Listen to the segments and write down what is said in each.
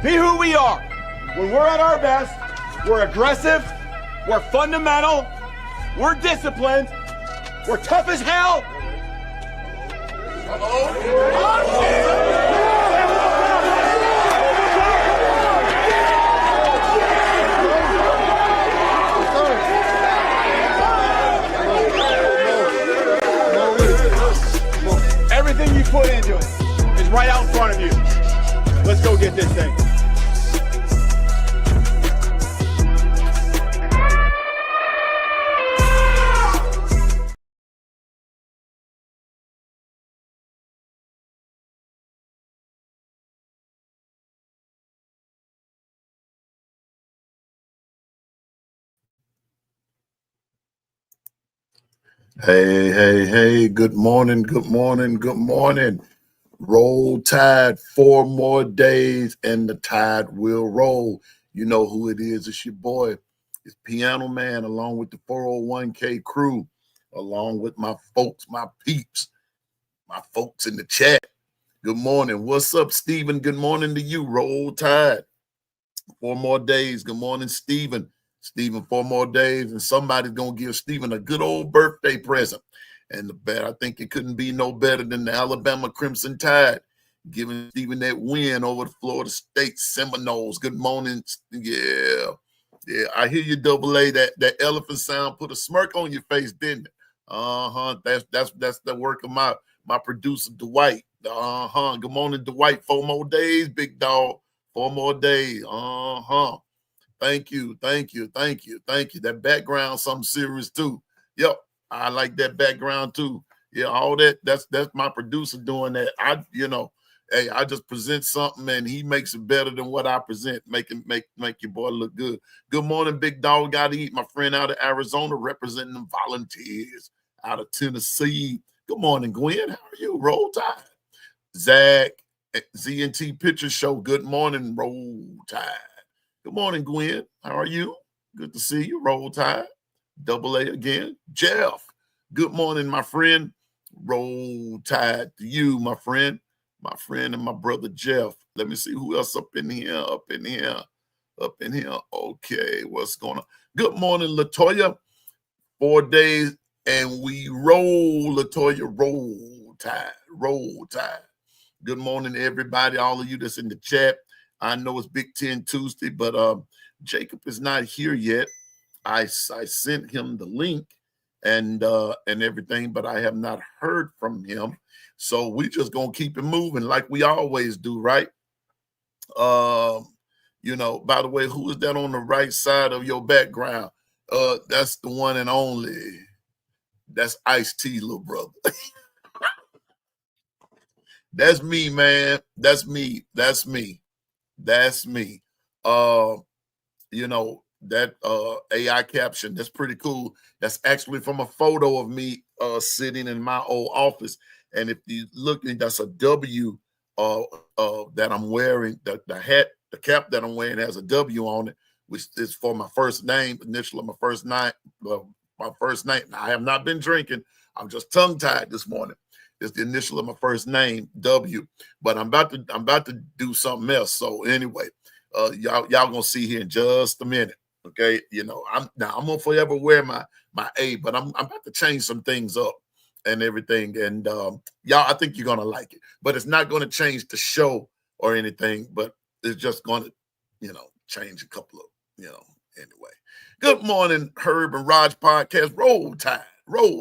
Be who we are. When we're at our best, we're aggressive, we're fundamental, we're disciplined, we're tough as hell. Everything you put into it is right out in front of you. Let's go get this thing. Hey, good morning. Roll Tide, 4 more days and the tide will roll. You know who it is. It's your boy. It's Pianoman along with the 401k crew, along with my folks, my peeps, my folks in the chat. Good morning. What's up, Stephen? Good morning to you. Roll Tide. 4 more days. Good morning, Stephen. Stephen, 4 more days, and somebody's going to give Stephen a good old birthday present. And I think it couldn't be no better than the Alabama Crimson Tide giving Stephen that win over the Florida State Seminoles. Good morning. Yeah, I hear you, Double A. That elephant sound put a smirk on your face, didn't it? That's the work of my producer, Dwight. Good morning, Dwight. 4 more days, big dog. 4 more days. Thank you. That background, something serious too. Yep, I like that background too. Yeah, all that. That's my producer doing that. I just present something and he makes it better than what I present. Make your boy look good. Good morning, big dog. Got to eat. My friend out of Arizona representing them Volunteers out of Tennessee. Good morning, Gwen. How are you? Roll Tide. Zach, ZNT Picture Show. Good morning, Roll Tide. Good morning, Gwen. How are you? Good to see you. Roll Tide. Double A again. Jeff. Good morning, my friend. Roll Tide to you, my friend. My friend and my brother Jeff. Let me see who else up in here. Okay, what's going on? Good morning, Latoya. 4 days and we roll, Latoya. Roll Tide. Good morning, everybody. All of you that's in the chat. I know it's Big Ten Tuesday, but Jacob is not here yet. I sent him the link and everything, but I have not heard from him. So we just gonna keep it moving like we always do, right? By the way, who is that on the right side of your background? That's the one and only. That's Ice-T, little brother. That's me, man. That's me. That AI caption, that's pretty cool. That's actually from a photo of me sitting in my old office. And if you look, that's a W that I'm wearing. The cap that I'm wearing has a W on it, which is for my first name, initial of my first name. My first name. Now, I have not been drinking. I'm just tongue-tied this morning. It's the initial of my first name, W. But I'm about to do something else. So anyway, y'all gonna see here in just a minute. Okay, I'm gonna forever wear my A, but I'm about to change some things up and everything. And y'all, I think you're gonna like it. But it's not gonna change the show or anything, but it's just gonna, change a couple of, anyway. Good morning, Herb and Raj podcast. Roll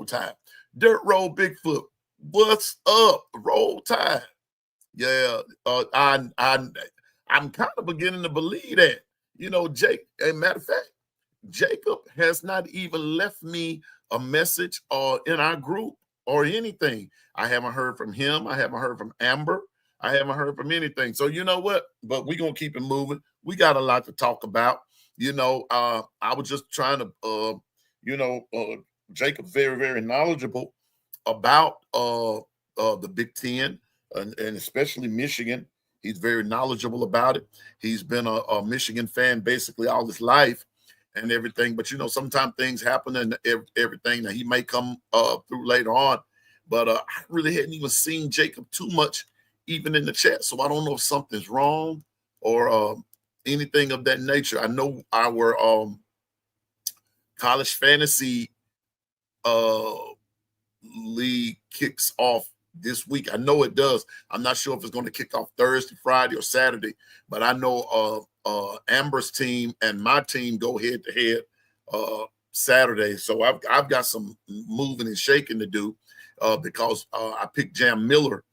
Tide. Dirt Road Bigfoot. What's up? Roll Tide. Yeah, I'm kind of beginning to believe that. Jake, as a matter of fact, Jacob has not even left me a message or in our group or anything. I haven't heard from him. I haven't heard from Amber. I haven't heard from anything. So you know what? But we're going to keep it moving. We got a lot to talk about. I was just trying to, Jacob very, very knowledgeable about the Big Ten and especially Michigan. He's very knowledgeable about it. He's been a Michigan fan basically all his life and everything. But, sometimes things happen and everything that he may come through later on. But I really hadn't even seen Jacob too much, even in the chat. So I don't know if something's wrong or anything of that nature. I know our college fantasy league kicks off this week. I know it does. I'm not sure if it's going to kick off Thursday, Friday, or Saturday, but I know Amber's team and my team go head to head Saturday. So I've got some moving and shaking to do because I picked Jam Miller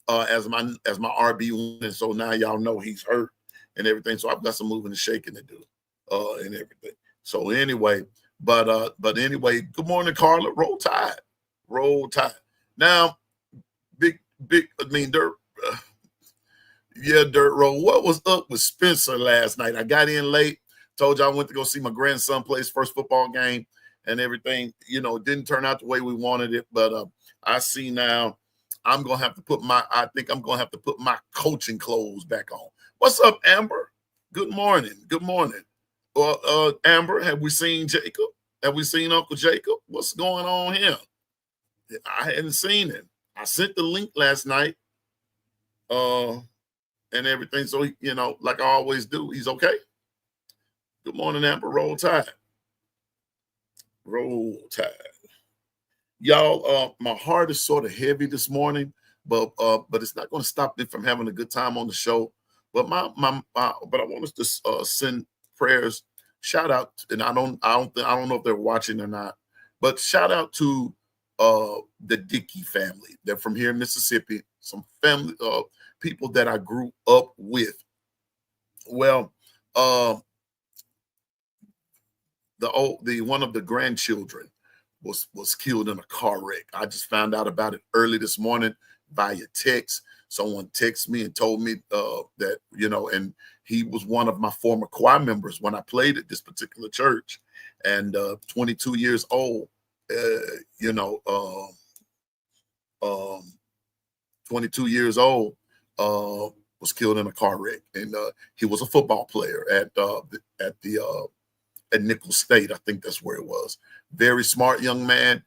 as my RB1, and so now y'all know he's hurt and everything. So I've got some moving and shaking to do and everything. So anyway, but anyway, good morning, Carla. Roll Tide, roll Tide. Now, big. I mean, Dirt. Dirt Roll. What was up with Spencer last night? I got in late. Told you I went to go see my grandson play his first football game and everything. You know, it didn't turn out the way we wanted it, but I see now. I'm gonna have to put my. I think I'm gonna have to put my coaching clothes back on. What's up, Amber? Good morning. Good morning. Well, Amber, have we seen Jacob? Have we seen Uncle Jacob? What's going on here? I hadn't seen him. I sent the link last night, and everything. So you know, like I always do, he's okay. Good morning, Amber. Roll Tide. Roll Tide. Y'all, my heart is sort of heavy this morning, but it's not going to stop me from having a good time on the show. But but I want us to send prayers. Shout out, and I don't know if they're watching or not, but shout out to the Dickey family. They're from here in Mississippi. Some family people that I grew up with. Well, the one of the grandchildren was killed in a car wreck. I just found out about it early this morning via text. Someone texted me and told me that, you know, and he was one of my former choir members when I played at this particular church, and 22 years old, 22 years old, was killed in a car wreck. And he was a football player at Nicholls State. I think that's where it was. Very smart young man,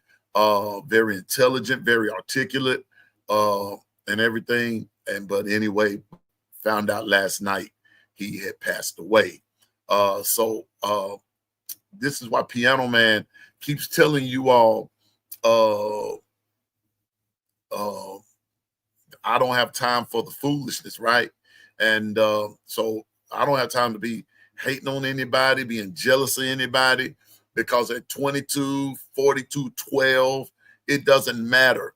very intelligent, very articulate, and everything. But anyway, found out last night he had passed away. So this is why Piano Man keeps telling you all, I don't have time for the foolishness, right? And so I don't have time to be hating on anybody, being jealous of anybody, because at 22, 42, 12, it doesn't matter.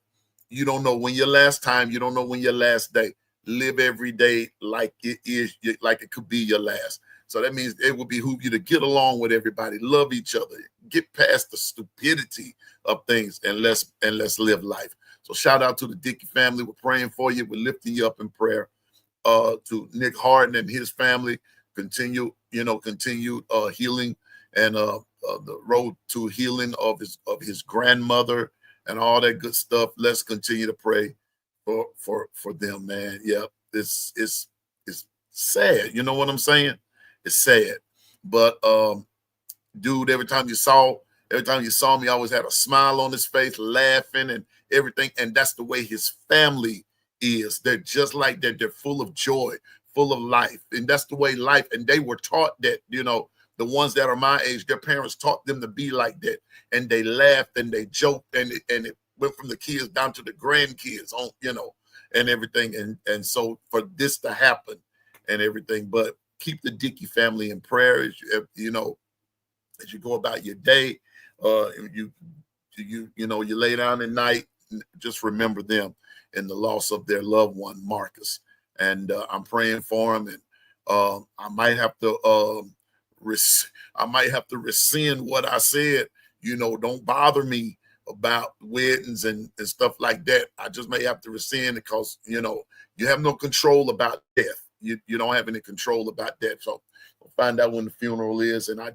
You don't know when your last time, you don't know when your last day. Live every day like it is, like it could be your last. So that means it would behoove you to get along with everybody, love each other, get past the stupidity of things, and let's live life. So shout out to the Dickey family. We're praying for you. We're lifting you up in prayer. To Nick Harden and his family, continued healing, and the road to healing of his grandmother and all that good stuff. Let's continue to pray for them, man. Yeah, it's sad. You know what I'm saying? It's sad. But dude, every time you saw me, I always had a smile on his face, laughing and everything. And that's the way his family is. They're just like that. They're full of joy, full of life. And that's the way life. And they were taught that, you know, the ones that are my age, their parents taught them to be like that. And they laughed and they joked, and it went from the kids down to the grandkids, on, you know, and everything. And so for this to happen and everything, but keep the Dickey family in prayer as you go about your day. You lay down at night, just remember them and the loss of their loved one, Marcus. And I'm praying for him. And I might have to rescind what I said. You know, don't bother me about weddings and stuff like that. I just may have to rescind, because you know you have no control about death. You don't have any control about that. So we'll find out when the funeral is, and if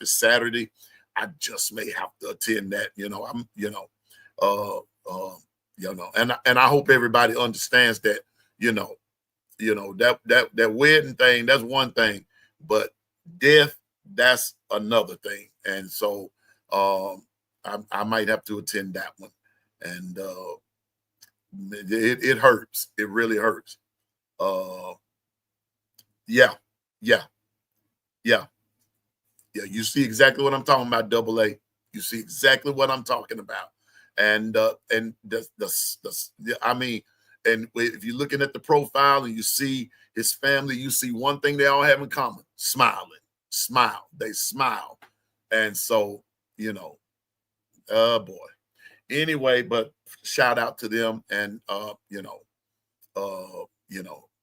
it's Saturday, I just may have to attend that. And I hope everybody understands that. That wedding thing, that's one thing, but death, that's another thing. And so I might have to attend that one. And it hurts. It really hurts. Yeah, yeah, yeah, yeah. You see exactly what I'm talking about, Double A. You see exactly what I'm talking about. And I mean, and if you're looking at the profile and you see his family, you see one thing they all have in common: smiling, smile. They smile. And so, you know, oh boy. Anyway, but shout out to them. And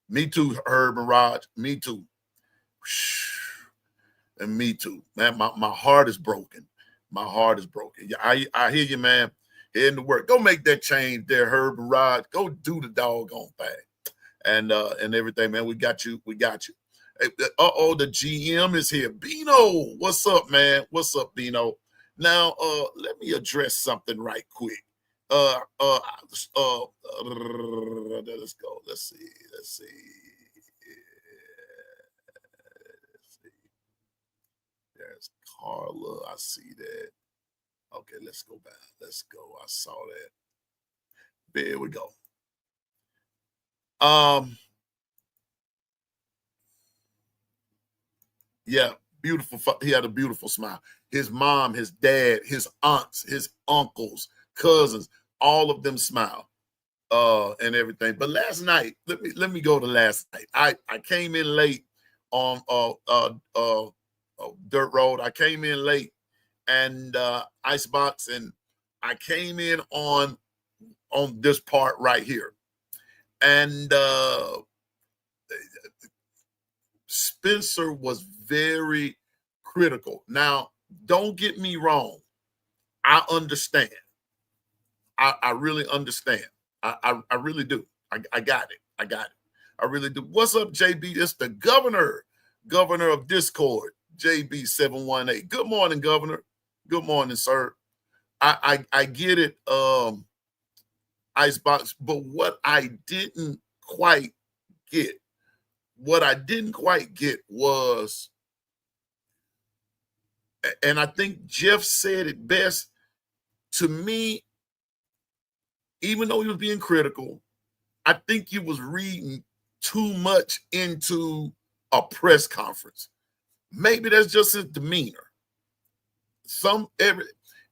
me too, Herb and Raj, me too. And me too, man. My heart is broken. My heart is broken. Yeah, I hear you, man. Heading to work. Go make that change there, Herb and Rod. Go do the doggone thing. And everything, man. We got you. We got you. Uh-oh, the GM is here. Bino, what's up, man? What's up, Bino? Now, let me address something right quick. Let's go. Let's see. Let's see. There's Carla. I see that. Okay, let's go back. Let's go. I saw that. There we go. Yeah, beautiful. He had a beautiful smile. His mom, his dad, his aunts, his uncles, cousins, all of them smile. And everything. But last night, let me go to last night. I came in late on Dirt Road. I came in late and Icebox, and I came in on this part right here. And Spencer was very critical. Now, don't get me wrong. I understand. I really understand. I really do. I got it. I got it. I really do. What's up, JB? It's the governor of Discord, JB718. Good morning, Governor. Good morning, sir. I get it, Icebox, but what I didn't quite get was, and I think Jeff said it best to me, even though he was being critical, I think he was reading too much into a press conference. Maybe that's just his demeanor.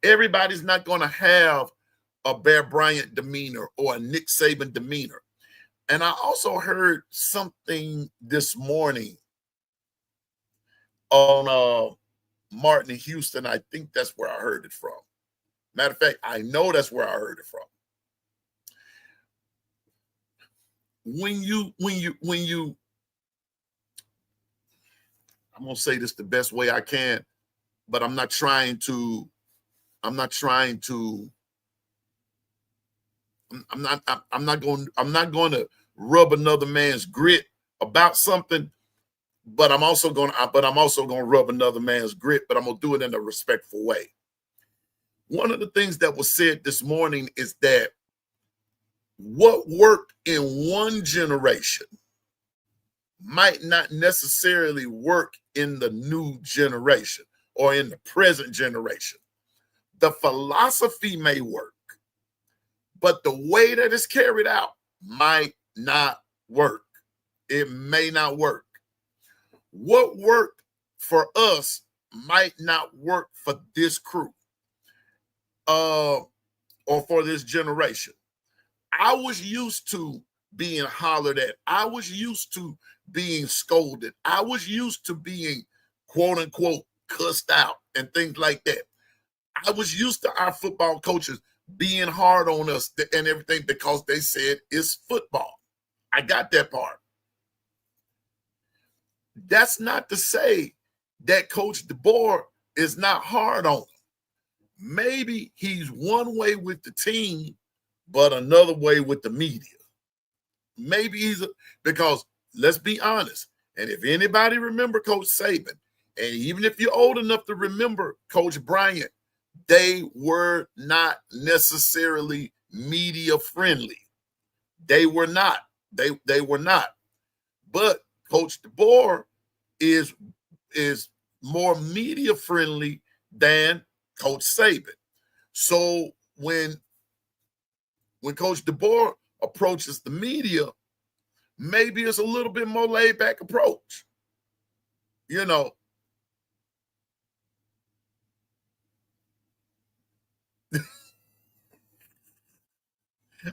Everybody's not going to have a Bear Bryant demeanor or a Nick Saban demeanor. And I also heard something this morning on Martin and Houston. I think that's where I heard it from. Matter of fact, I know that's where I heard it from. When you, I'm going to say this the best way I can, but I'm not not going to rub another man's grit about something, but I'm also going to rub another man's grit, but I'm going to do it in a respectful way. One of the things that was said this morning is that what worked in one generation might not necessarily work in the new generation or in the present generation. The philosophy may work, but the way that it's carried out might not work. It may not work. What worked for us might not work for this crew or for this generation. I was used to being hollered at. I was used to being scolded. I was used to being, quote unquote, cussed out and things like that. I was used to our football coaches being hard on us and everything because they said it's football. I got that part. That's not to say that Coach DeBoer is not hard on them. Maybe he's one way with the team, but another way with the media. Maybe because let's be honest, and if anybody remember Coach Saban, and even if you're old enough to remember Coach Bryant, they were not necessarily media friendly. They were not. They were not. But Coach DeBoer is more media friendly than Coach Saban. So when Coach DeBoer approaches the media, maybe it's a little bit more laid back approach. You know,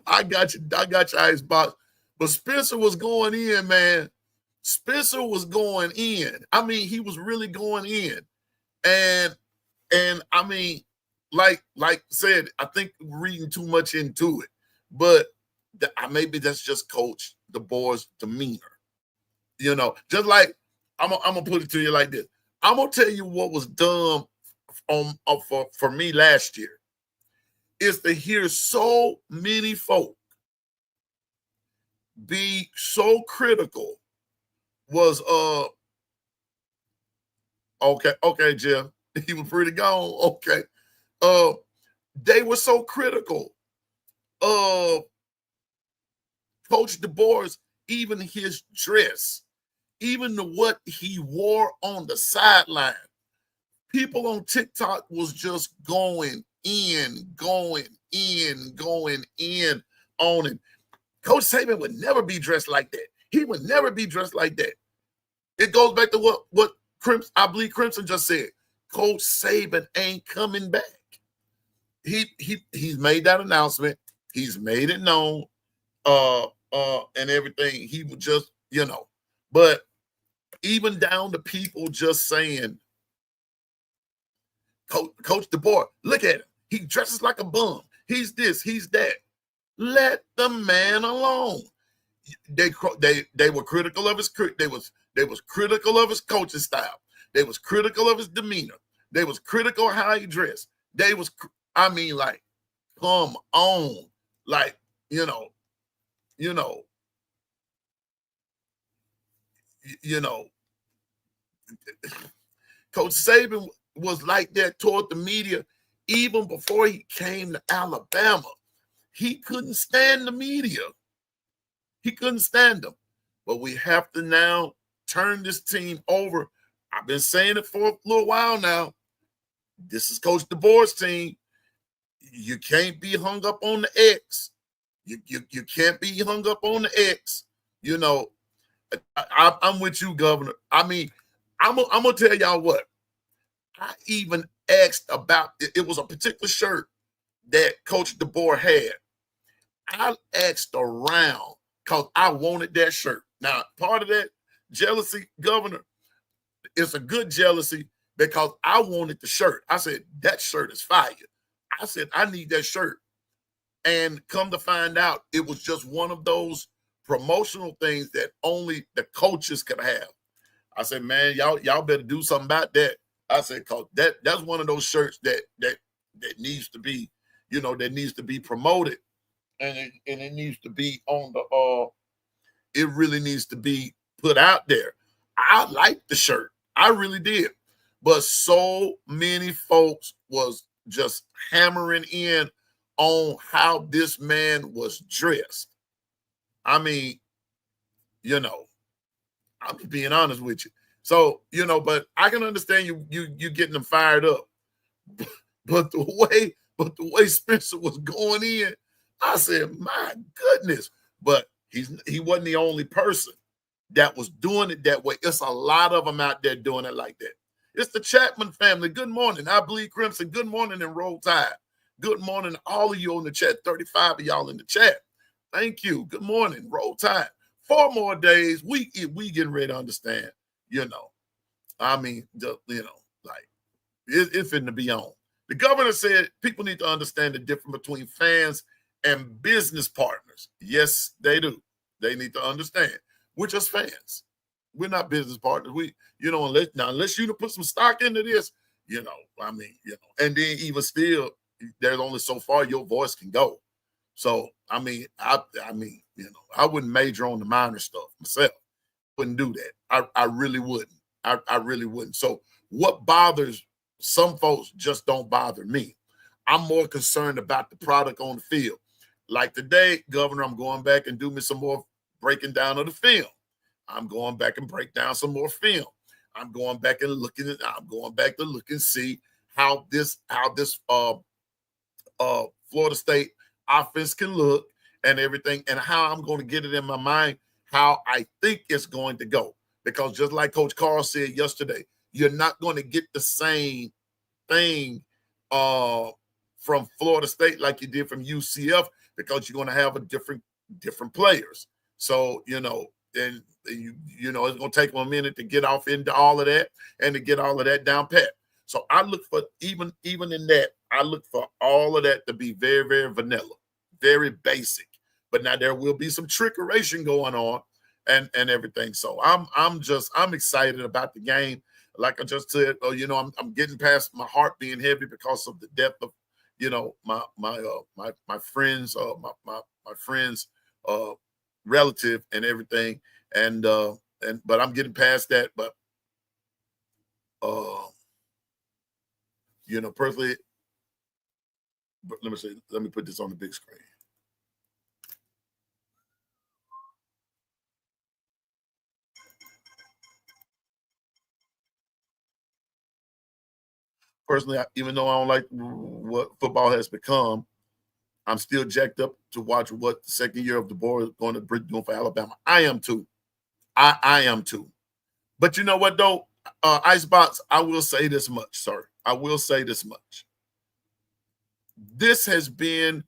I got you. I got your icebox. But Spencer was going in, man. Spencer was going in. I mean, he was really going in. And I mean, like said, I think reading too much into it. But maybe that's just Coach DeBoer's demeanor. You know, just like I'm gonna put it to you like this. I'm gonna tell you what was done for me last year is to hear so many folk be so critical was okay, Jeff. He was pretty gone. Okay. They were so critical of Coach DeBoer's, even his dress, even what he wore on the sideline. People on TikTok was just going in on it. Coach Saban would never be dressed like that. He would never be dressed like that. It goes back to what I believe Crimson just said. Coach Saban ain't coming back. He's made that announcement. He's made it known, and everything. He would just, but even down to people just saying, Coach DeBoer, look at him. He dresses like a bum. He's this, he's that. Let the man alone. They were critical of his they was critical of his coaching style. They was critical of his demeanor. They was critical of how he dressed. They was, I mean, like, come on, like, Coach Saban was like that toward the media even before he came to Alabama. He couldn't stand the media. He couldn't stand them. But we have to now turn this team over. I've been saying it for a little while now. This is Coach DeBoer's team. You can't be hung up on the X. You can't be hung up on the X. I'm with you, Governor. I mean, I'm gonna tell y'all what. I even asked about it was a particular shirt that Coach DeBoer had. I asked around because I wanted that shirt. Now, part of that jealousy, Governor, is a good jealousy because I wanted the shirt. I said, that shirt is fire. I said, I need that shirt. And come to find out, it was just one of those promotional things that only the coaches could have. I said, man, y'all better do something about that. I said, cause that's one of those shirts that needs to be, that needs to be promoted. And it needs to be on the it really needs to be put out there. I liked the shirt. I really did. But so many folks was just hammering in on how this man was dressed. I mean, I'm just being honest with you. So, but I can understand you getting them fired up. But the way Spencer was going in, I said, my goodness. But he wasn't the only person that was doing it that way. It's a lot of them out there doing it like that. It's the Chapman family. Good morning. I bleed crimson. Good morning and roll tide. Good morning to all of you on the chat. 35 of y'all in the chat. Thank you. Good morning. Roll tide. 4 more days. We getting ready to understand. I mean, like it's finna be on. The governor said people need to understand the difference between fans and business partners. Yes, they do. They need to understand. We're just fans. We're not business partners. Unless you put some stock into this, and then even still, there's only so far your voice can go. So, I wouldn't major on the minor stuff myself. Wouldn't do that. I really wouldn't. I really wouldn't. So what bothers some folks just don't bother me. I'm more concerned about the product on the field. Like today, Governor, I'm going back and do me some more breaking down of the film. I'm going back and break down some more film. I'm going back to look and see how this Florida State offense can look and everything, and how I'm going to get it in my mind how I think it's going to go. Because just like Coach Carl said yesterday, you're not going to get the same thing from Florida State like you did from UCF, because you're going to have a different players. So, and it's going to take them a minute to get off into all of that and to get all of that down pat. So I look for, even in that, I look for all of that to be very, very vanilla, very basic. But now there will be some trickeration going on and everything. So I'm excited about the game. Like I just said, I'm getting past my heart being heavy because of the death of, my friends, my friends, relative and everything. But I'm getting past that. But personally, but let me put this on the big screen. Personally, even though I don't like what football has become, I'm still jacked up to watch what the second year of the board is going to bring doing for Alabama. I am too. I am too. But you know what, though? Icebox, I will say this much, sir. I will say this much. This has been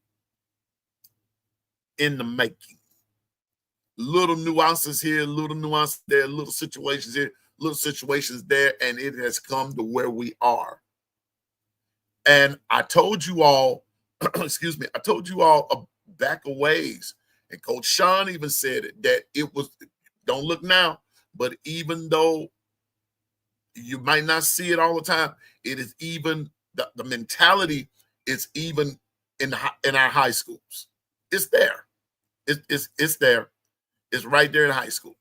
in the making. Little nuances here, little nuances there, little situations here, little situations there, and it has come to where we are. And I told you all, excuse me, I told you all back a ways, and Coach Sean even said it, that it was, don't look now, but even though you might not see it all the time, it is even, the mentality is even in our high schools. It's there. It's there. It's right there in high school.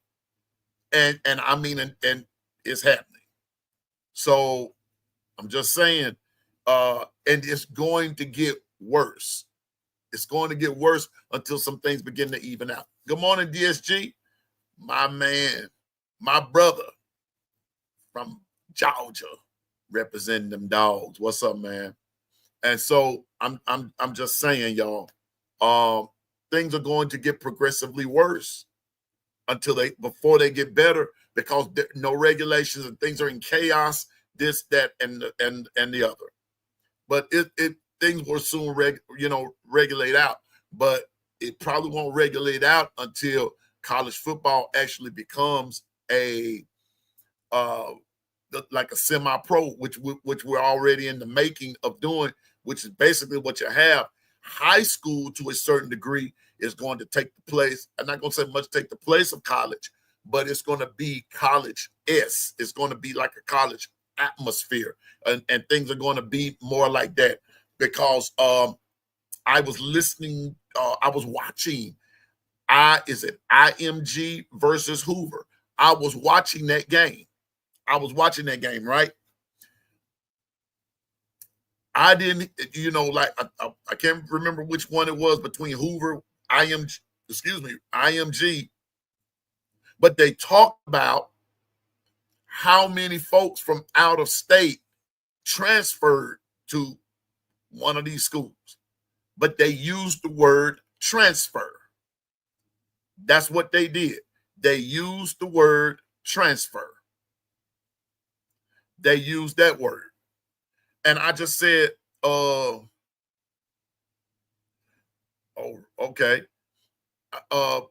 And I mean, and it's happening. So I'm just saying, and it's going to get worse. It's going to get worse until some things begin to even out. Good morning, DSG. My man, my brother from Georgia, representing them dogs. What's up, man? And so I'm just saying, y'all, things are going to get progressively worse before they get better, because there no regulations and things are in chaos. This, that, and the other. But things will soon regulate out. But it probably won't regulate out until college football actually becomes like a semi-pro, which we're already in the making of doing, which is basically what you have. High school, to a certain degree, is going to take the place. I'm not going to say much take the place of college, but it's going to be college-esque. It's going to be like a college atmosphere, and things are going to be more like that, because I was listening, I was watching IMG versus Hoover. I was watching that game. Right? I didn't, I can't remember which one it was between Hoover, IMG, but they talked about how many folks from out of state transferred to one of these schools, but they used the word transfer. That's what they did. They used the word transfer. They used that word. And I just said, oh, okay.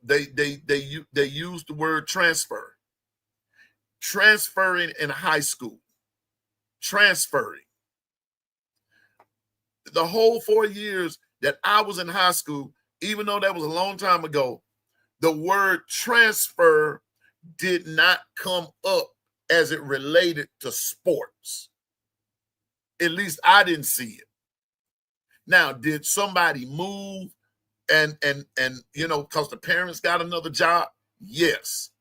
They used the word transfer. Transferring in high school. Transferring. The whole 4 years that I was in high school, even though that was a long time ago, the word transfer did not come up as it related to sports. At least I didn't see it. Now, did somebody move and because the parents got another job? Yes.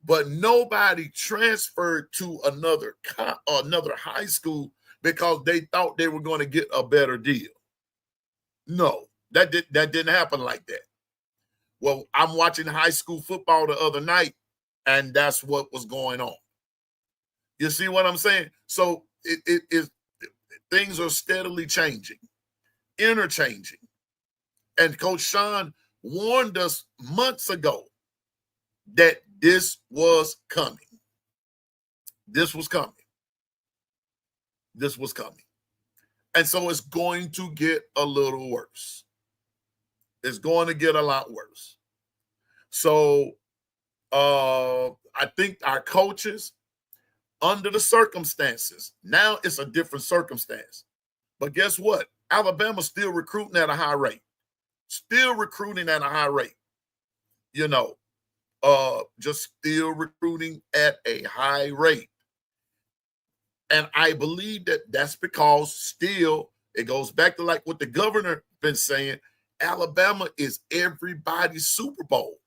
But nobody transferred to another high school because they thought they were going to get a better deal. No, that didn't happen like that. Well, I'm watching high school football the other night, and that's what was going on. You see what I'm saying? So it is, things are steadily changing, interchanging. And Coach Sean warned us months ago that this was coming. This was coming. This was coming. And so it's going to get a little worse. It's going to get a lot worse. So I think our coaches, under the circumstances, now it's a different circumstance. But guess what? Alabama's still recruiting at a high rate. Still recruiting at a high rate. You know, just still recruiting at a high rate. And I believe that that's because still, it goes back to like what the governor been saying, Alabama is everybody's Super Bowl.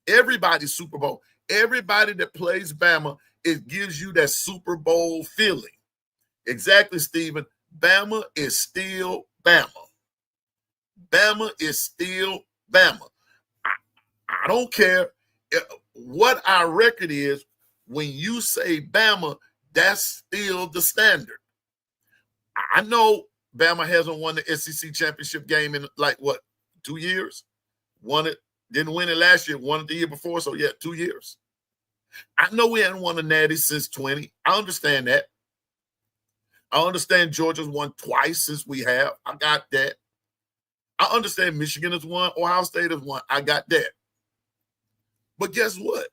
Everybody's Super Bowl. Everybody that plays Bama, it gives you that Super Bowl feeling. Exactly, Stephen. Bama is still Bama. Bama is still Bama. I don't care what our record is. When you say Bama, that's still the standard. I know Bama hasn't won the SEC championship game in like, what, 2 years? Won it, didn't win it last year, won it the year before, so yeah, 2 years. I know we hadn't won a natty since 20. I understand that. I understand Georgia's won twice since we have. I got that. I understand Michigan has won, Ohio State has won. I got that. But guess what?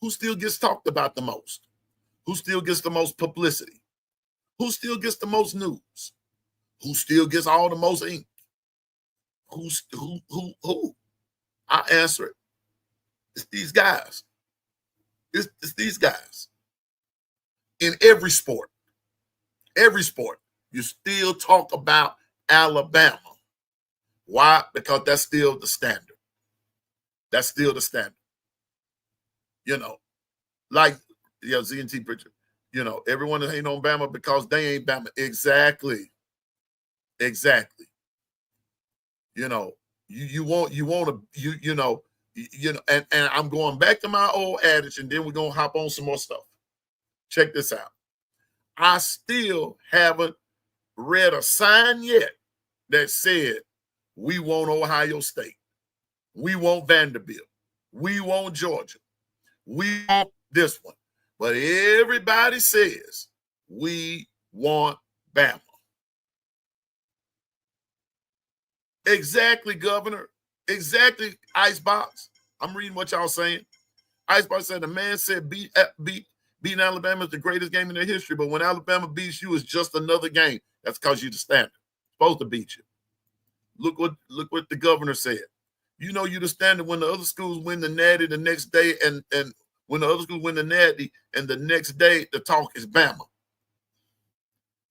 Who still gets talked about the most? Who still gets the most publicity? Who still gets the most news? Who still gets all the most ink? Who? I answer it. It's these guys. It's these guys. In every sport, you still talk about Alabama. Why? Because that's still the standard. That's still the standard. You know, like, Z&T Pritchard, everyone is hating on Bama because they ain't Bama. Exactly. And I'm going back to my old adage, and then we're going to hop on some more stuff. Check this out. I still haven't read a sign yet that said, we want Ohio State. We want Vanderbilt. We want Georgia. We want this one. But everybody says, we want Bama. Exactly, Governor. Exactly, Icebox. I'm reading what y'all saying. Icebox said, the man said beating Alabama is the greatest game in their history, but when Alabama beats you, it's just another game. That's because you're the standard. Supposed to beat you. Look what the governor said. You know you're the standard when the other schools win the natty the next day, and when the other schools win the natty, and the next day the talk is Bama.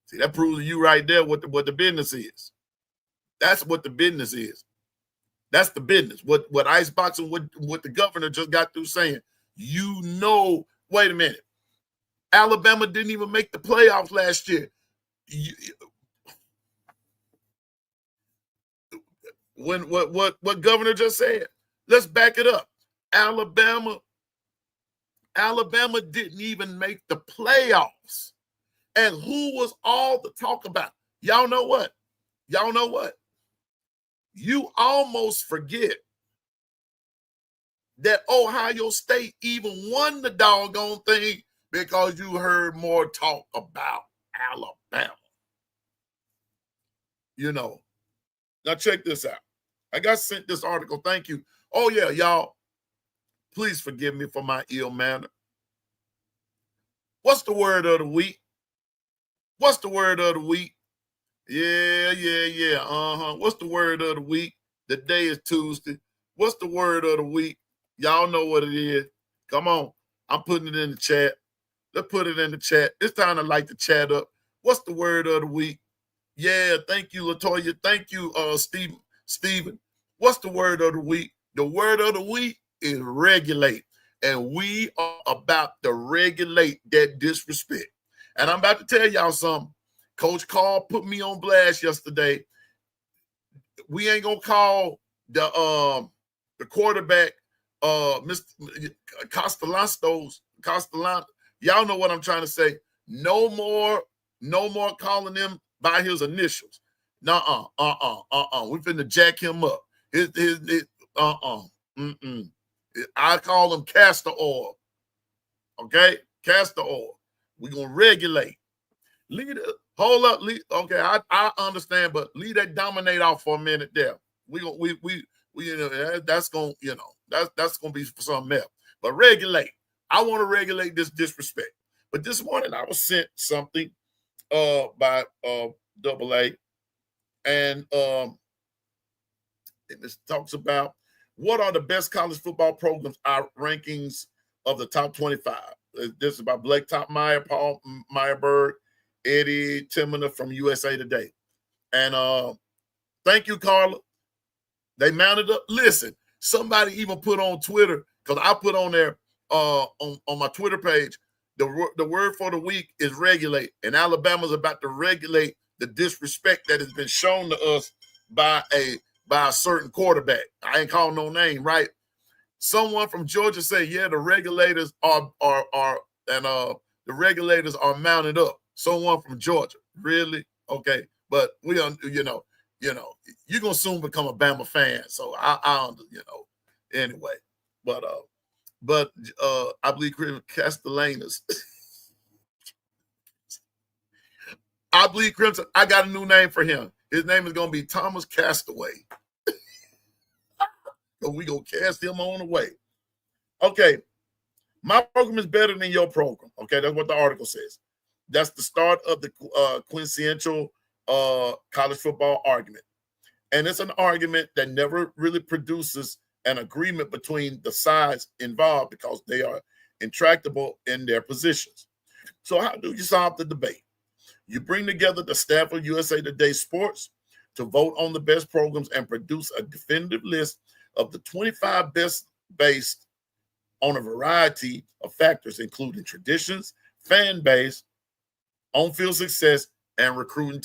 See, that proves to you right there what the business is. That's what the business is. That's the business. What Icebox and what the governor just got through saying. Wait a minute. Alabama didn't even make the playoffs last year. When what governor just said, let's back it up. Alabama didn't even make the playoffs. And who was all the talk about? Y'all know what? You almost forget that Ohio State even won the doggone thing because you heard more talk about Alabama. Now check this out. I got sent this article. Thank you. Oh, yeah, y'all. Please forgive me for my ill manner. What's the word of the week? What's the word of the week? Yeah. What's the word of the week? The day is Tuesday. What's the word of the week? Y'all know what it is. Come on. I'm putting it in the chat. Let's put it in the chat. It's time to light the chat up. What's the word of the week? Yeah, thank you, LaToya. Thank you, Stephen. What's the word of the week? The word of the week is regulate. And we are about to regulate that disrespect. And I'm about to tell y'all something. Coach Carl put me on blast yesterday. We ain't gonna call the quarterback Mr. Castellanos. Y'all know what I'm trying to say. No more calling him by his initials. We finna jack him up. I call them castor oil. Okay, castor oil. We're gonna regulate. Hold up. Okay, I understand, but leave that dominate off for a minute there. We that's gonna that's gonna be for something else. But regulate. I want to regulate this disrespect. But this morning I was sent something by Double A, and it talks about what are the best college football programs, our rankings of the top 25. This is by Blake Topmeyer, Paul Meyerberg, Eddie Timina from USA Today. And thank you, Carla. They mounted up. Listen, somebody even put on Twitter, because I put on there on my Twitter page, the word for the week is regulate. And Alabama's about to regulate the disrespect that has been shown to us by a certain quarterback. I ain't calling no name, right? Someone from Georgia say, yeah, the regulators are the regulators are mounted up. Someone from Georgia, really? Okay, but we you're gonna soon become a Bama fan, so I anyway. But I believe Castellanos. I believe Crimson. I got a new name for him. His name is gonna be Thomas Castaway. So we gonna cast him on the way. Okay, my program is better than your program. Okay, that's what the article says. That's the start of the quintessential college football argument. And it's an argument that never really produces an agreement between the sides involved because they are intractable in their positions. So how do you solve the debate? You bring together the staff of USA Today Sports to vote on the best programs and produce a definitive list of the 25 best based on a variety of factors, including traditions, fan base, on-field success, and recruiting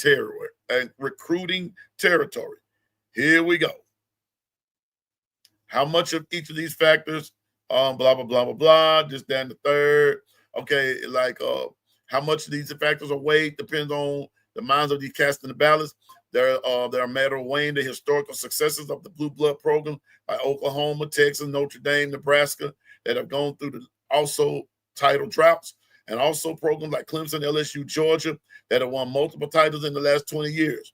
territory. Here we go. How much of each of these factors, blah, blah, blah, blah, blah, just down the third. Okay, like how much of these factors are weighed depends on the minds of these casting the ballots. There are a matter of weighing the historical successes of the blue blood program by Oklahoma, Texas, Notre Dame, Nebraska that have gone through the also title droughts, and also programs like Clemson, LSU, Georgia that have won multiple titles in the last 20 years.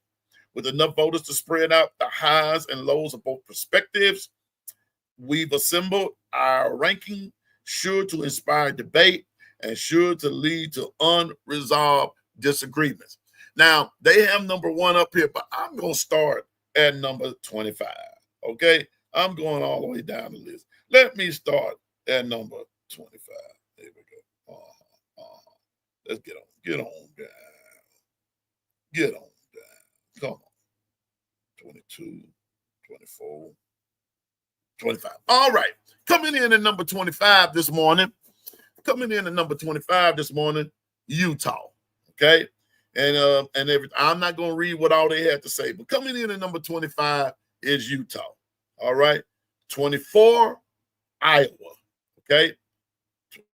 With enough voters to spread out the highs and lows of both perspectives, we've assembled our ranking, sure to inspire debate and sure to lead to unresolved disagreements. Now, they have number one up here, but I'm going to start at number 25, okay? I'm going all the way down the list. Let me start at number 25. There we go. Let's get on down. Get on down. Come on. 22, 24, 25. All right. Coming in at number 25 this morning. Utah. Okay. And I'm not going to read what all they had to say, but coming in at number 25 is Utah. All right. 24, Iowa. Okay.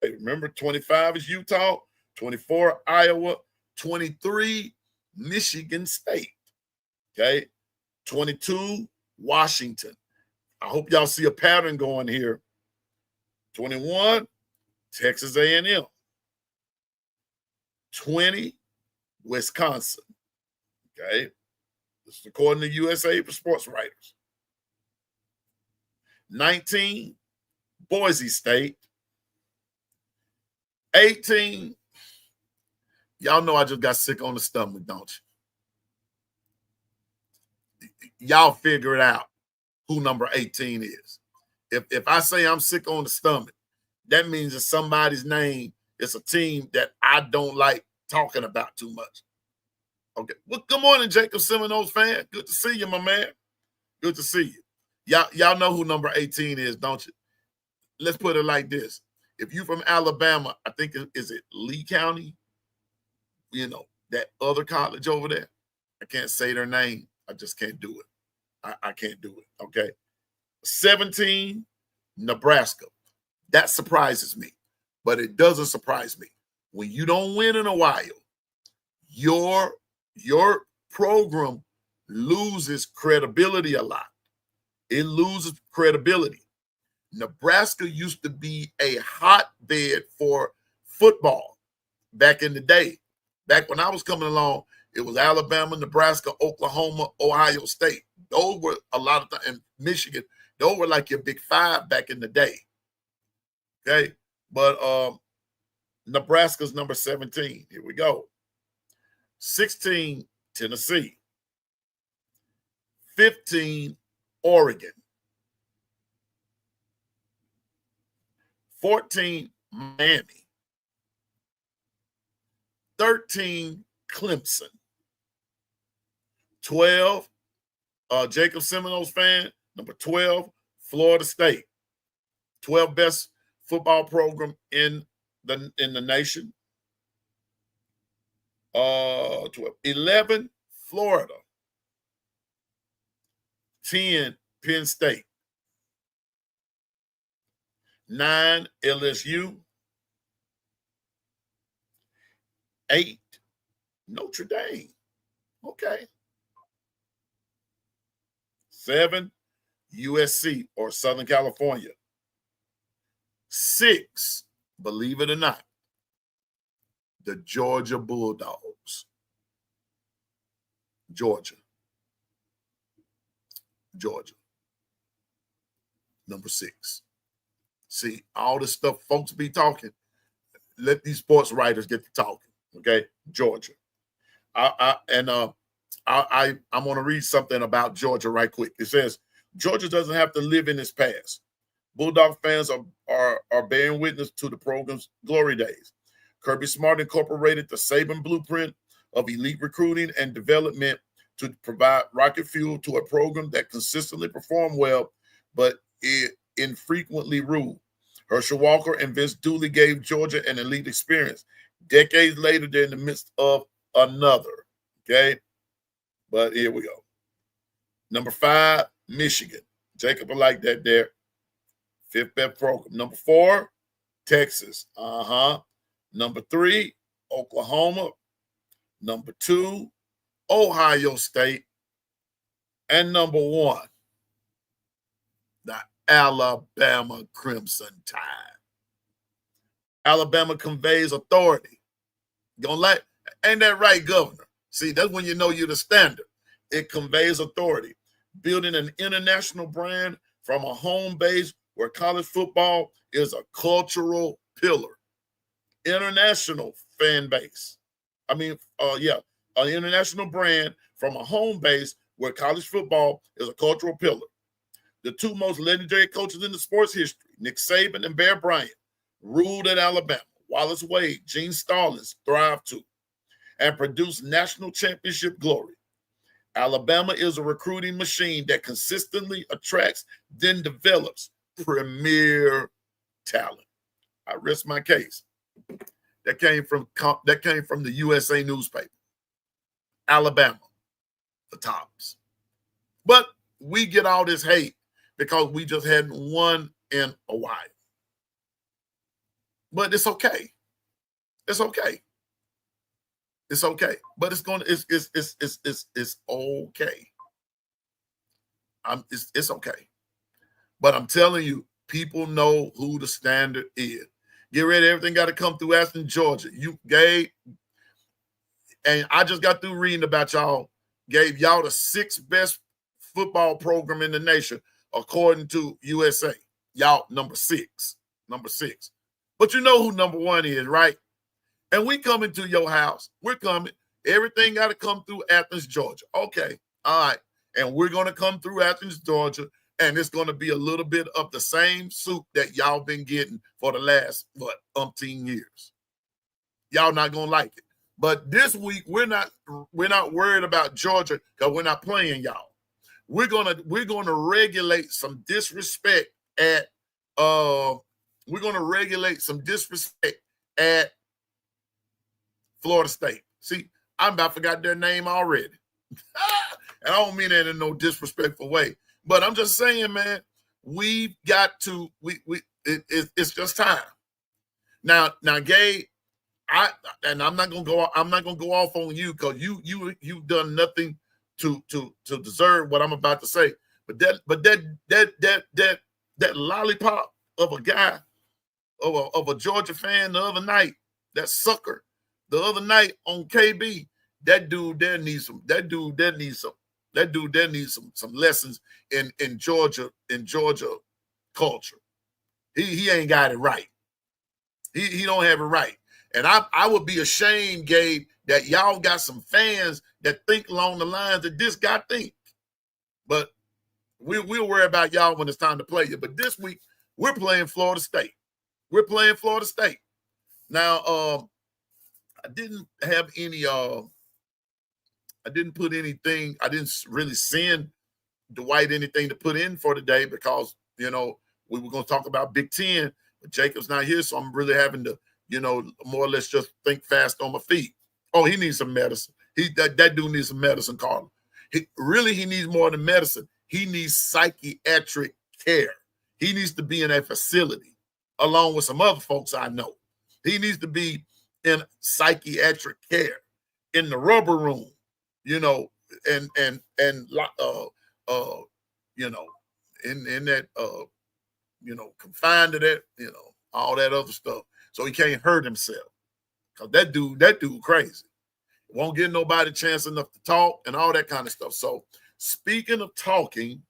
Remember, 25 is Utah, 24, Iowa, 23, Michigan State. Okay. 22, Washington. I hope y'all see a pattern going here. 21, Texas A&M. 20, Wisconsin. Okay. This is according to USA for Sports Writers. 19, Boise State. 18, y'all know I just got sick on the stomach, don't you? Y'all figure it out who number 18 is. If I say I'm sick on the stomach, that means it's somebody's name. It's a team that I don't like talking about too much. Okay. Well, good morning, Jacob Seminoles fan. Good to see you, my man. Good to see you. Y'all know who number 18 is, don't you? Let's put it like this. If you're from Alabama, I think is it Lee County? You know, that other college over there. I can't say their name. I just can't do it. I can't do it. Okay. 17, Nebraska. That surprises me, but it doesn't surprise me. When you don't win in a while, your program loses credibility a lot. It loses credibility. Nebraska used to be a hotbed for football back in the day. Back when I was coming along, it was Alabama, Nebraska, Oklahoma, Ohio State. Those were a lot of times, and Michigan. Those were like your big five back in the day. Okay. But Nebraska's number 17. Here we go. 16, Tennessee. 15, Oregon. 14, Miami. 13, Clemson. 12, Jacob Seminoles fan, number 12, Florida State. 12 best football program in the nation. 12. 11, Florida. 10, Penn State. 9, LSU. 8, Notre Dame. Okay. 7, USC or Southern California. 6, believe it or not, the Georgia Bulldogs. Georgia. Number 6. See, all this stuff folks be talking. Let these sports writers get to talking. Okay, Georgia. I'm going to read something about Georgia right quick. It says Georgia doesn't have to live in its past. Bulldog fans are bearing witness to the program's glory days. Kirby Smart incorporated the Saban blueprint of elite recruiting and development to provide rocket fuel to a program that consistently performed well, but it infrequently ruled. Herschel Walker and Vince Dooley gave Georgia an elite experience. Decades later, they're in the midst of another. Okay, but here we go. Number 5, Michigan. Jacob will like that there. 5th best program. Number 4, Texas. Number 3, Oklahoma. Number 2, Ohio State. And number 1, the Alabama Crimson Tide. Alabama conveys authority. Ain't that right, Governor? See, that's when you know you're the standard. It conveys authority, building an international brand from a home base where college football is a cultural pillar. International fan base. An international brand from a home base where college football is a cultural pillar. The 2 most legendary coaches in the sports history, Nick Saban and Bear Bryant, ruled at Alabama. Wallace Wade, Gene Stallings thrived too, and produced national championship glory. Alabama is a recruiting machine that consistently attracts, then develops premier talent. I rest my case. That came from the USA newspaper. Alabama, the tops. But we get all this hate because we just hadn't won in a while. But it's okay. It's okay. It's okay. But it's okay. It's okay. But I'm telling you, people know who the standard is. Get ready. Everything got to come through Athens, Georgia. You, Gabe, and I just got through reading about y'all. Gave y'all the 6th best football program in the nation, according to USA. Y'all number 6. But you know who number 1 is, right? And we coming to your house. We're coming. Everything got to come through Athens, Georgia. Okay. All right. And we're going to come through Athens, Georgia. And it's going to be a little bit of the same soup that y'all been getting for the last, umpteen years. Y'all not going to like it. But this week, we're not worried about Georgia because we're not playing y'all. We're gonna regulate some disrespect at Florida State. See, I'm about forgot their name already. And I don't mean that in no disrespectful way. But I'm just saying, man, we've got to, it's just time. Now, Gabe, I'm not gonna go off on you because you've done nothing to deserve what I'm about to say. But that that lollipop of a guy, of a Georgia fan the other night, that sucker, the other night on KB, that dude there needs some lessons in Georgia culture. He ain't got it right. He don't have it right. And I would be ashamed, Gabe, that y'all got some fans that think along the lines that this guy think. But we'll worry about y'all when it's time to play you. But this week, we're playing Florida State. We're playing Florida State. Now, I didn't have any, I didn't put anything, I didn't really send Dwight anything to put in for today because, you know, we were going to talk about Big Ten, but Jacob's not here, so I'm really having to, you know, more or less just think fast on my feet. Oh, he needs some medicine. That dude needs some medicine, Carl. He needs more than medicine. He needs psychiatric care. He needs to be in a facility along with some other folks I know. He needs to be in psychiatric care in the rubber room, you know, and you know, in that you know, confined to that, you know, all that other stuff, so he can't hurt himself. Cause that dude crazy. Won't give nobody a chance enough to talk and all that kind of stuff. So speaking of talking,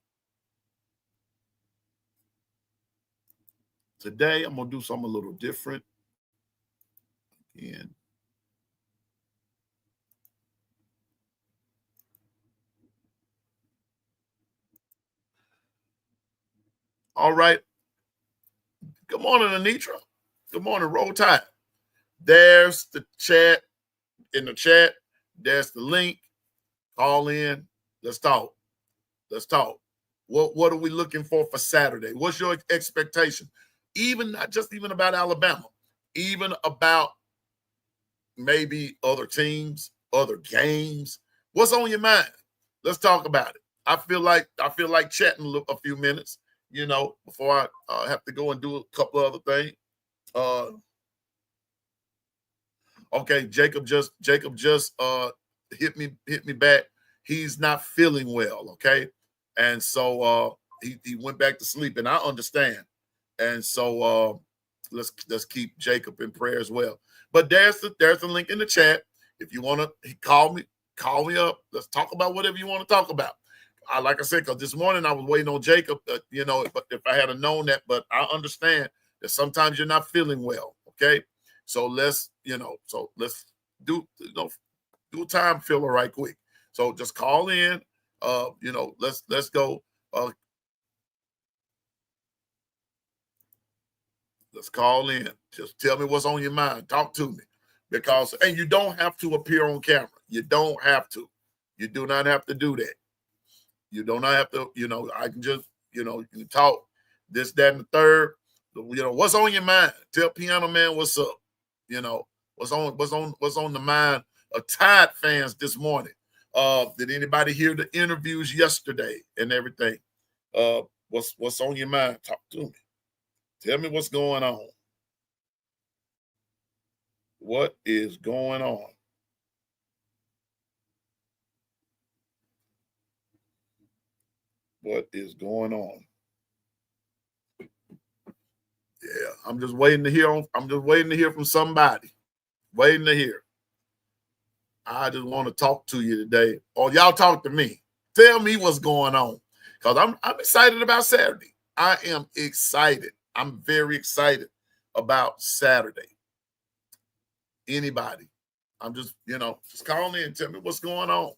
today I'm gonna do something a little different. Again. All right. Good morning, Anitra. Good morning, Roll Tide. There's the chat. In the chat, there's the link. Call in. Let's talk. Let's talk. What are we looking for Saturday? What's your expectation? Even not just even about Alabama, even about maybe other teams, other games. What's on your mind? Let's talk about it. I feel like chatting a few minutes, you know, before I have to go and do a couple of other things. Okay, Jacob just hit me back. He's not feeling well, okay? And so he went back to sleep, and I understand. And so let's keep Jacob in prayer as well. But there's the link in the chat. If you want to call me up. Let's talk about whatever you want to talk about. Like I said, because this morning I was waiting on Jacob, you know, if I had known that, but I understand that sometimes you're not feeling well, okay? So let's do a time filler right quick. So just call in. You know, let's go. Let's call in. Just tell me what's on your mind. Talk to me. And you don't have to appear on camera. You don't have to. You do not have to do that. You do not have to, you know, I can just, you know, you can talk this, that, and the third. You know, what's on your mind? Tell Pianoman what's up. You know, what's on the mind of Tide fans this morning. Did anybody hear the interviews yesterday and everything? What's on your mind? Talk to me. Tell me what's going on. What is going on? What is going on? Yeah, I'm just waiting to hear from somebody. Waiting to hear. I just want to talk to you today. Or y'all talk to me. Tell me what's going on. Because I'm excited about Saturday. I am excited. I'm very excited about Saturday. Anybody. I'm just, you know, just call in and tell me what's going on.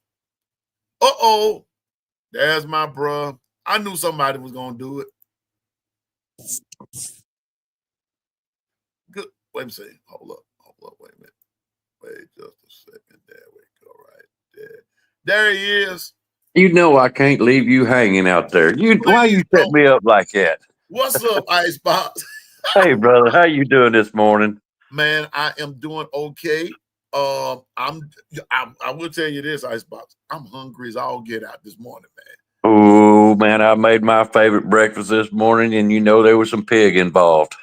Uh-oh. There's my bruh. I knew somebody was going to do it. Good. Wait a second. Hold up. Wait a minute. Wait just a second. There we go. Right there. There he is. You know I can't leave you hanging out there. Why you set me up like that? What's up, Icebox? Hey, brother, how you doing this morning? Man, I am doing okay. I will tell you this, Icebox. I'm hungry as all get out this morning, man. Oh, man, I made my favorite breakfast this morning, and you know there was some pig involved.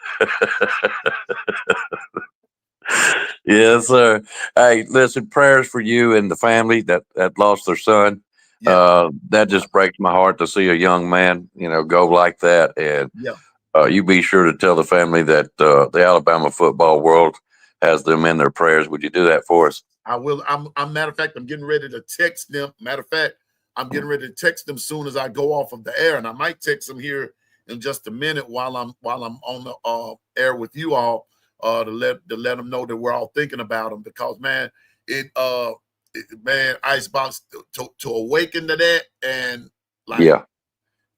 Yes, sir. Hey, listen, prayers for you and the family that lost their son. That just breaks my heart to see a young man, go like that. And Yeah. you be sure to tell the family that the Alabama football world has them in their prayers. Would you do that for us? I will. I'm matter of fact, I'm getting ready to text them. Matter of fact, I'm getting ready to text them soon as I go off of the air, and I might text them here in just a minute while I'm on the air with you all to let them know that we're all thinking about them, because man, Icebox to awaken to that, and like, Yeah.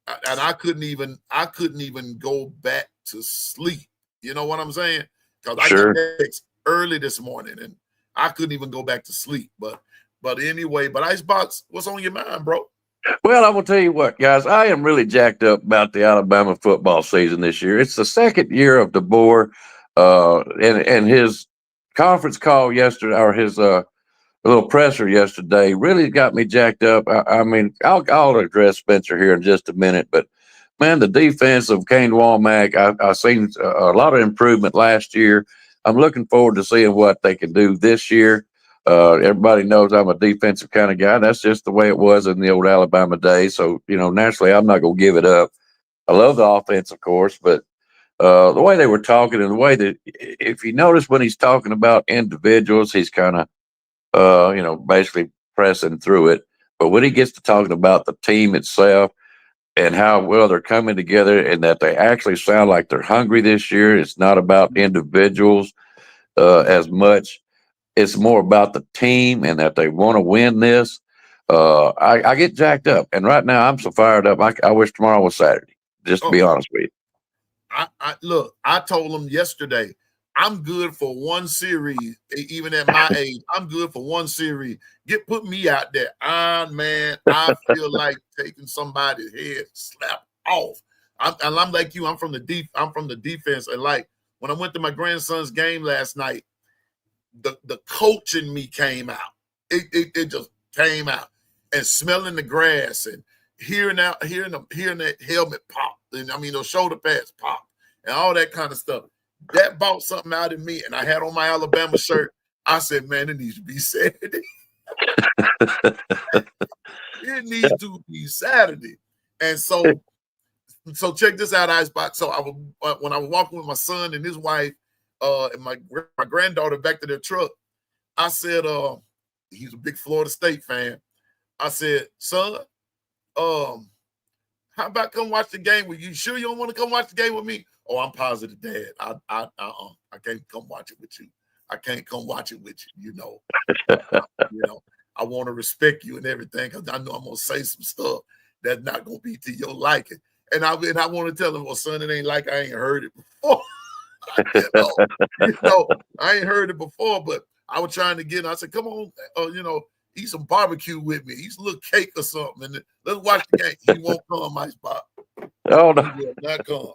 and I couldn't even go back to sleep. You know what I'm saying? Because I got Sure. text early this morning and I couldn't even go back to sleep. But anyway, Icebox, what's on your mind, bro? Well, I will tell you what, guys, I am really jacked up about the Alabama football season this year. It's the second year of DeBoer, and his conference call yesterday, or his little presser yesterday, really got me jacked up. I mean, I'll address Spencer here in just a minute, but man, the defense of Kane Womack, I've seen a lot of improvement last year. I'm looking forward to seeing what they can do this year. Everybody knows I'm a defensive kind of guy. That's just the way it was in the old Alabama days. So, naturally, I'm not going to give it up. I love the offense, of course, but the way they were talking and the way that, if you notice when he's talking about individuals, he's kind of, basically pressing through it. But when he gets to talking about the team itself and how well they're coming together and that they actually sound like they're hungry this year, it's not about individuals as much. It's more about the team and that they want to win this. I get jacked up. And right now, I'm so fired up. I wish tomorrow was Saturday, just to be honest with you. Look, I told them yesterday, I'm good for one series, even at my age. I'm good for one series. Put me out there. Man, I feel like taking somebody's head slap off. I'm like you. I'm from the defense, and like when I went to my grandson's game last night, the coach in me came out. It just came out, and smelling the grass and hearing that helmet pop, and I mean those shoulder pads pop, and all that kind of stuff. That brought something out of me, and I had on my Alabama shirt. I said, "Man, it needs to be Saturday. It needs to be Saturday." And so check this out, Icebox. So when I was walking with my son and his wife, and my granddaughter back to their truck, I said, he's a big Florida State fan. I said, "Son, how about come watch the game with you? Sure you don't want to come watch the game with me?" "Oh, I'm positive, Dad. I can't come watch it with you. I can't come watch it with you. I want to respect you and everything, because I know I'm gonna say some stuff that's not gonna be to your liking." And I want to tell him, "Well, son, it ain't like I ain't heard it before." I ain't heard it before, but I was trying to get him. I said, "Come on, eat some barbecue with me. Eat a little cake or something, and let's watch the game." He won't come, my spot. Oh, no. He will not come.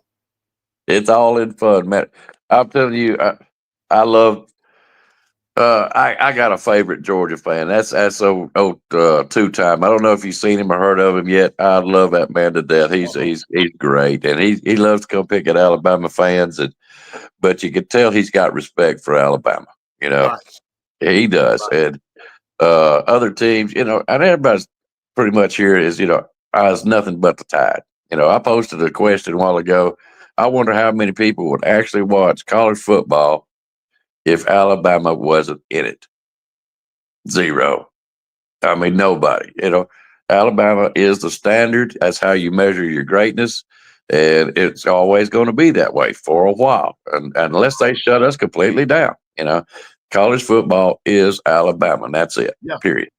It's all in fun, man. I'm telling you, I love. I got a favorite Georgia fan. That's two-time. I don't know if you've seen him or heard of him yet. I love that man to death. He's great, and he loves to come pick at Alabama fans. But you can tell he's got respect for Alabama. Right. He does, Right. and other teams, and everybody's pretty much here is is nothing but the Tide. I posted a question a while ago. I wonder how many people would actually watch college football if Alabama wasn't in it. Zero. I mean, nobody. Alabama is the standard. That's how you measure your greatness. And it's always going to be that way for a while, unless they shut us completely down. College football is Alabama, and that's it. Yeah. Period.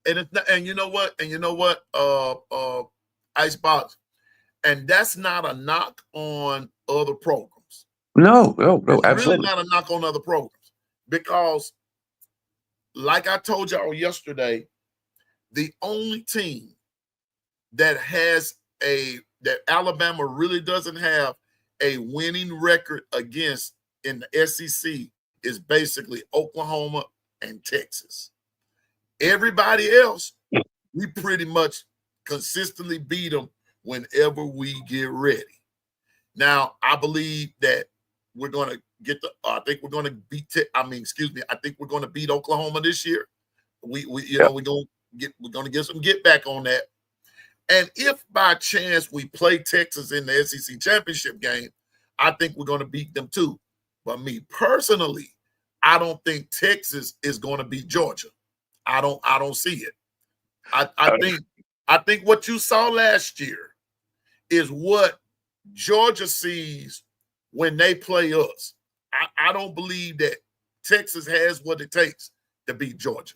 And you know what? Icebox. And that's not a knock on other programs. No, It's absolutely really not a knock on other programs, because, like I told y'all yesterday, the only team that Alabama really doesn't have a winning record against in the SEC is basically Oklahoma and Texas. Everybody else, we pretty much consistently beat them whenever we get ready. Now, I believe that we're going to I think we're going to beat I think we're going to beat Oklahoma this year. We're going we're gonna get some get back on that. And if by chance we play Texas in the SEC championship game, I think we're gonna beat them too. But me personally, I don't think Texas is gonna beat Georgia. I don't see it. I think what you saw last year is what Georgia sees when they play us. I don't believe that Texas has what it takes to beat Georgia.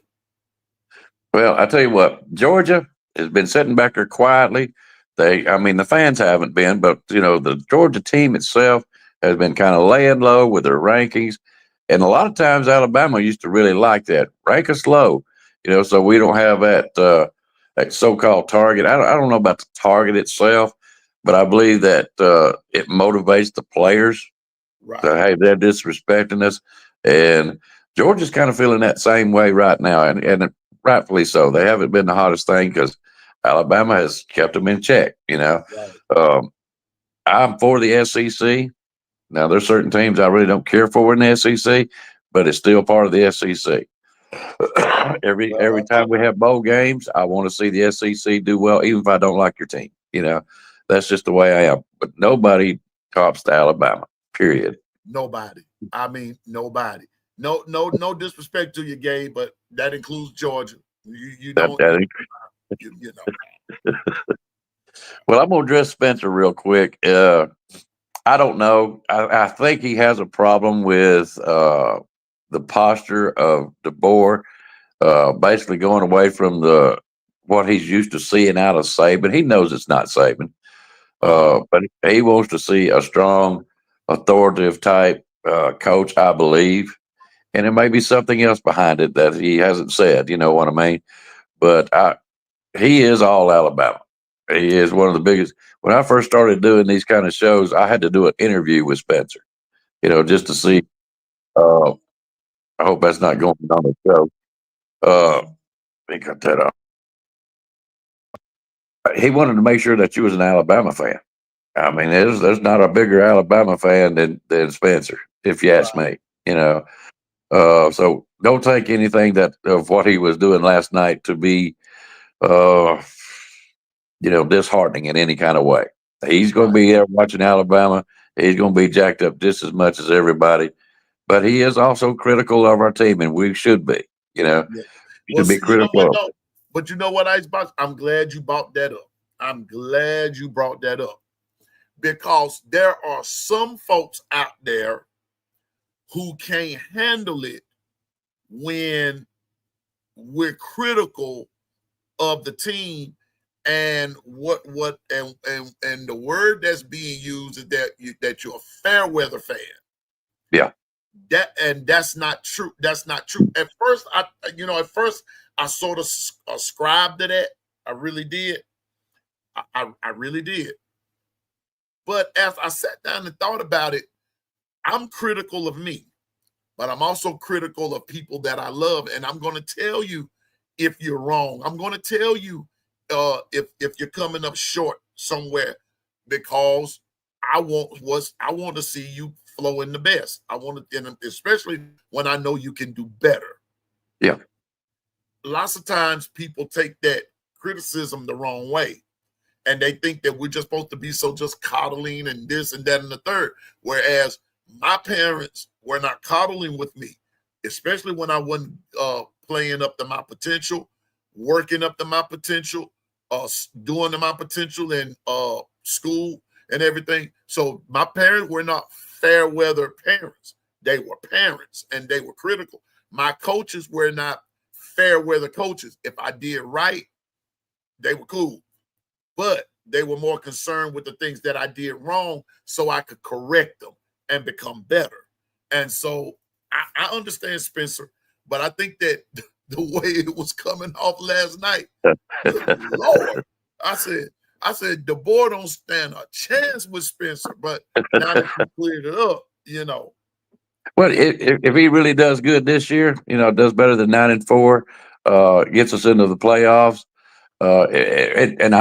Well, I tell you what, Georgia has been sitting back there quietly. The fans haven't been, but the Georgia team itself has been kind of laying low with their rankings. And a lot of times Alabama used to really like that. Rank us low, so we don't have that so-called target. I don't know about the target itself, but I believe that it motivates the players. Right. So, hey, they're disrespecting us. And Georgia's kind of feeling that same way right now. And rightfully so. They haven't been the hottest thing because Alabama has kept them in check, Right. I'm for the SEC. Now, there's certain teams I really don't care for in the SEC, but it's still part of the SEC. Every time we have bowl games, I want to see the SEC do well, even if I don't like your team. That's just the way I am. But nobody tops to Alabama. Period. Nobody. I mean, nobody. No disrespect to you, Gabe, but that includes Georgia. You don't. You know. Well, I'm gonna address Spencer real quick. I don't know. I think he has a problem with the posture of DeBoer, basically going away from what he's used to seeing out of Saban. He knows it's not Saban, but he wants to see a strong, authoritative type coach, I believe. And there may be something else behind it that he hasn't said. You know what I mean? But he is all Alabama. He is one of the biggest. When I first started doing these kind of shows, I had to do an interview with Spencer, just to see. I hope that's not going on the show. Let me cut that off. He wanted to make sure that you was an Alabama fan. I mean, there's not a bigger Alabama fan than Spencer, if you ask me. So don't take anything of what he was doing last night to be, disheartening in any kind of way. He's going to be there watching Alabama. He's going to be jacked up just as much as everybody, but he is also critical of our team, and we should be. Yeah. Should be critical. But you know what, Icebox? I'm glad you brought that up. I'm glad you brought that up because there are some folks out there who can't handle it when we're critical of the team. And and the word that's being used is that you're a fair weather fan. Yeah. That's not true. That's not true. At first, I sort of ascribed to that. I really did. I really did. But as I sat down and thought about it, I'm critical of me, but I'm also critical of people that I love. And I'm going to tell you if you're wrong. I'm going to tell you if you're coming up short somewhere, because I want to see you flow in the best. I want to, and especially when I know you can do better. Yeah. Lots of times people take that criticism the wrong way, and they think that we're just supposed to be so just coddling and this and that and the third. Whereas my parents were not coddling with me, especially when I wasn't playing up to my potential, working up to my potential, doing to my potential in school and everything. So my parents were not fair weather parents. They were parents, and they were critical. My coaches were not fair weather coaches. If I did right, they were cool. But they were more concerned with the things that I did wrong so I could correct them and become better. And so I understand Spencer, but I think that the way it was coming off last night, good Lord, I said, DeBoer don't stand a chance with Spencer. But now that you cleared it up, Well, if he really does good this year, does better than 9-4, gets us into the playoffs, and